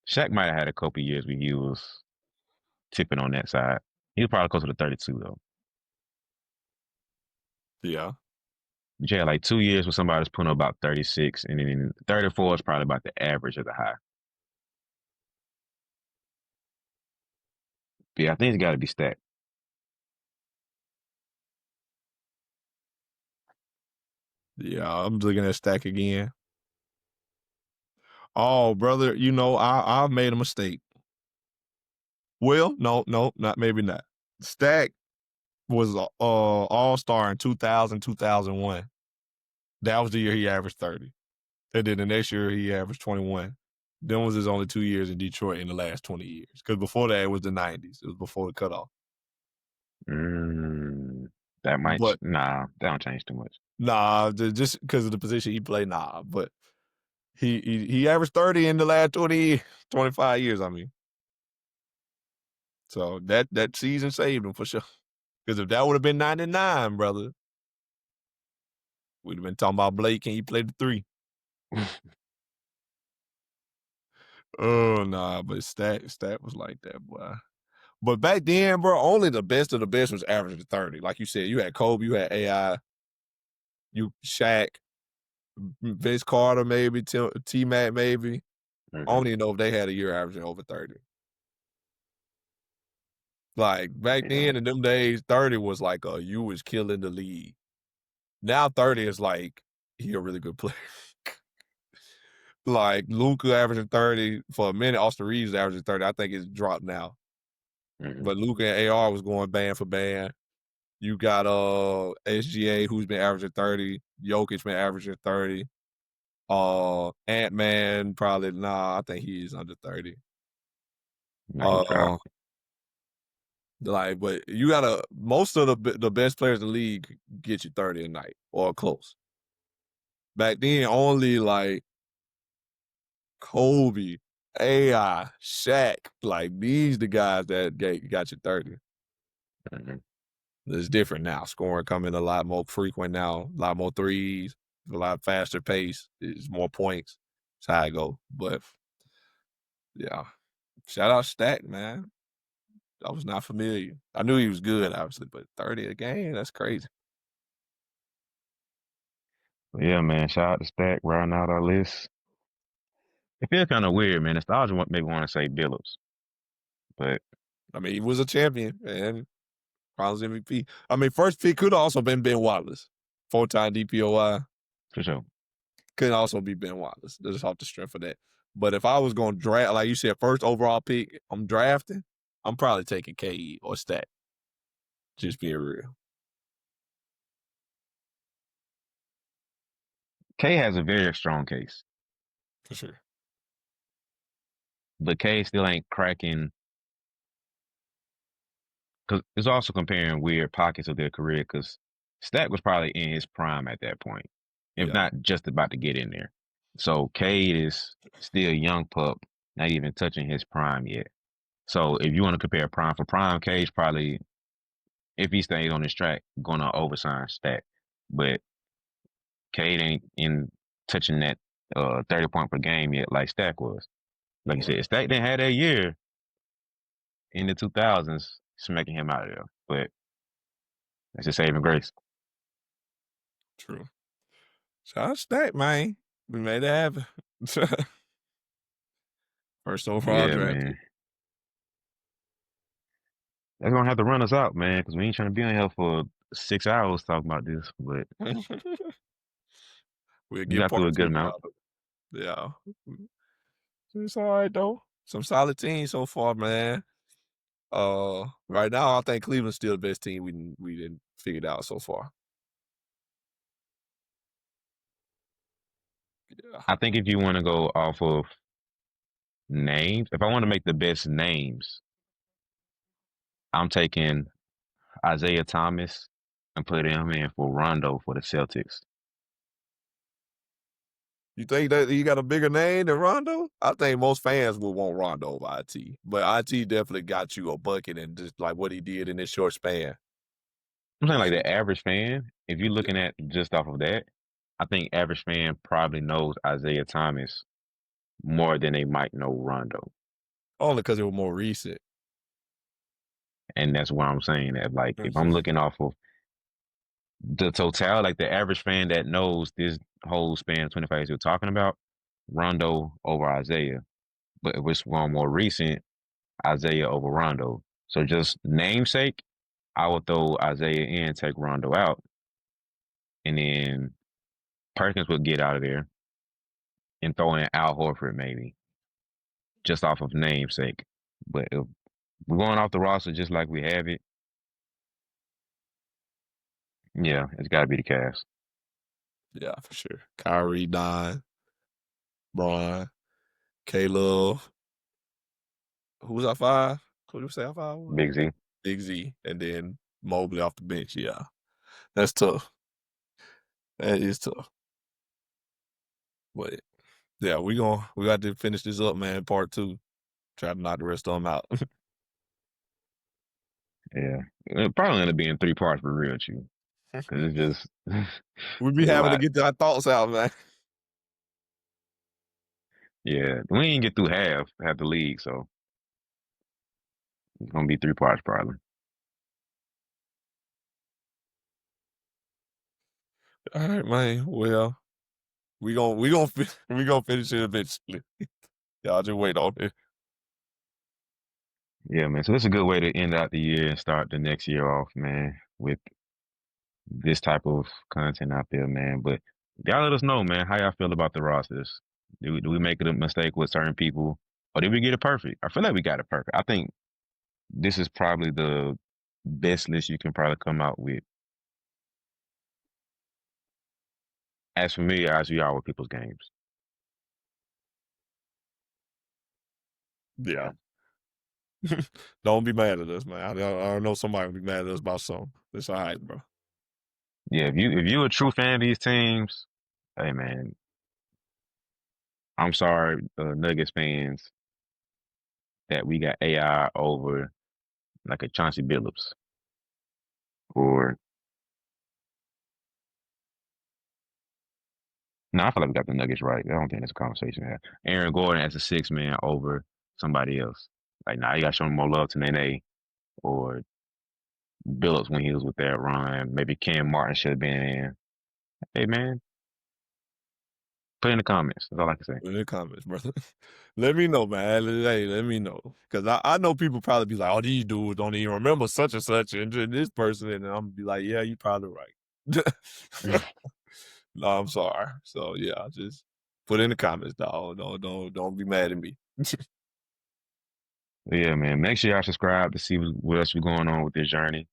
Shaq might have had a couple years where he was tipping on that side. He was probably closer to 32, though. Yeah. But you had like 2 years where somebody's putting up about 36, and then 34 is probably about the average of the high. But yeah, I think it's got to be Stacked. Yeah, I'm looking at Stack again. Oh, brother, you know, I made a mistake. Well, no, not maybe not. Stack was all-star in 2000, 2001. That was the year he averaged 30. And then the next year he averaged 21. Them was his only 2 years in Detroit in the last 20 years. Because before that, it was the 90s. It was before the cutoff. Mm, that might But nah, that don't change too much. nah, just because of the position he played, nah. But he averaged 30 in the last 25 years, I mean. So that season saved him for sure. Because if that would have been 99, brother, we'd have been talking about Blake. Can he play the three? Oh, nah, but stat was like that, boy. But back then, bro, only the best of the best was averaging 30. Like you said, you had Kobe, you had AI, you Shaq, Vince Carter, maybe T Mac, maybe. I Hmm. don't even know if they had a year averaging over 30. Like back Yeah. then in them days, 30 was like you was killing the league. Now 30 is like he a really good player. Like Luka averaging 30 for a minute, Austin Reeves averaging 30. I think it's dropped now. Hmm. But Luka and AR was going band for band. You got SGA who's been averaging 30. Jokic been averaging 30. Ant-Man probably I think he's under 30. No, he Uh dropped. like but you gotta most of the best players in the league get you 30 a night or close. Back then only like Kobe, AI, Shaq, like these the guys that got you 30. Hmm. It's different now. Scoring coming a lot more frequent now, a lot more threes, a lot faster pace. It's more points. That's how I go. But yeah, shout out Stack, man. I was not familiar. I knew he was good, obviously, but 30 a game, that's crazy. But yeah, man. Shout out to Stack rounding out our list. It feels kind of weird, man. Nostalgia maybe want to say Billups, but I mean, he was a champion and Finals MVP. I mean, first pick could have also been Ben Wallace, 4-time DPOI. for sure. Could also be Ben Wallace, just off the strength of that. But if I was going to draft, like you said, first overall pick, I'm drafting, I'm probably taking KE or Stat. Just being real. K has a very strong case, For sure. but K still ain't cracking because it's also comparing weird pockets of their career because Stack was probably in his prime at that point, if Yeah. not just about to get in there. So Cade is still a young pup, not even touching his prime yet. So if you want to compare prime for prime, Cade's probably, if he stays on this track, gonna oversign Stack. But Cade ain't in touching that 30 point per game yet like Stack was. Like you Right. said, Stack didn't have that year in the 2000s smacking him out of there. But that's a saving grace. True. Shout out Stat, man. We made it happen. First overall Yeah, draft man. pick. That's gonna have to run us out, man, because we ain't trying to be on here for 6 hours talking about this. But We'll we get got through part a good two amount. out of it. Yeah. It's all right, though. Some solid teams so far, man. Right now, I think Cleveland's still the best team we didn't figure it out so far. Yeah. I think if you want to go off of names, if I want to make the best names, I'm taking Isaiah Thomas and putting him in for Rondo for the Celtics. You think that he got a bigger name than Rondo? I think most fans would want Rondo over IT, but IT definitely got you a bucket and just like what he did in this short span. I'm saying like And the average fan, if you're yeah, looking at just off of that, I think average fan probably knows Isaiah Thomas more than they might know Rondo. only because it was more recent. And that's what I'm saying that like if I'm looking off of the total, like the average fan that knows this whole span of 25 years you're talking about, Rondo over Isaiah. But if it's one more recent, Isaiah over Rondo. So just namesake, I would throw Isaiah in, take Rondo out, and then Perkins would get out of there and throw in Al Horford maybe, just off of namesake. But if we're going off the roster just like we have it, yeah, it's got to be the Cavs. Yeah, for sure. Kyrie, Don, Braun. K-Love. Who was our 5? Who did we say our 5 was? Big Z. Big Z, and then Mobley off the bench, yeah. That's tough. That is tough. But, yeah, we got to finish this up, man, part 2. Try to knock the rest of them out. Yeah. It probably end up being 3 parts for real with you. Cause it's just We be it's a having to lot. get our thoughts out, man. Yeah. We ain't get through half the league, so it's gonna be 3 parts probably. Alright, man. Well, we gonna finish it eventually. Y'all just wait on it. Yeah, man. So it's a good way to end out the year and start the next year off, man, with this type of content out there, man. But y'all let us know, man, how y'all feel about the rosters. Do we make it a mistake with certain people, or did we get it perfect? I feel like we got it perfect. I think this is probably the best list you can probably come out with, as familiar as we are with people's games. Yeah. Don't be mad at us, man. I know somebody will be mad at us about something. It's alright, bro. Yeah, if you a true fan of these teams, hey man, I'm sorry, Nuggets fans, that we got AI over like a Chauncey Billups or no, I feel like we got the Nuggets right. I don't think that's a conversation here. Aaron Gordon as a 6 man over somebody else. Like, nah, you got to show him more love to Nene or Billups when he was with that run. Maybe Cam Martin should have been in. Hey, man, put in the comments. That's all I can say. In the comments, brother. Let me know, man. Hey, let me know. Because I know people probably be like, oh, these dudes don't even remember such and such and this person. And I'm going to be like, yeah, you probably right. No, I'm sorry. So, yeah, just put in the comments, dog. Don't be mad at me. But yeah, man, make sure y'all subscribe to see what else is going on with this journey.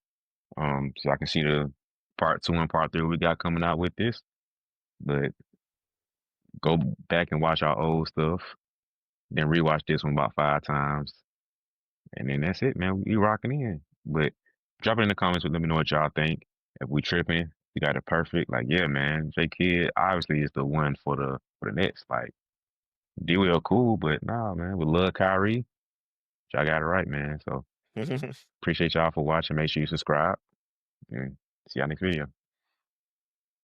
So I can see the part 2 and part 3 we got coming out with this. But go back and watch our old stuff. Then rewatch this one about 5 times. And then that's it, man. We rocking in. But drop it in the comments and let me know what y'all think. If we tripping, we got it perfect. Like, yeah, man, J Kidd obviously is the one for the Nets. Like, D Will cool, but nah, man, we love Kyrie. Y'all got it right, man. So appreciate y'all for watching. Make sure you subscribe and see y'all next video.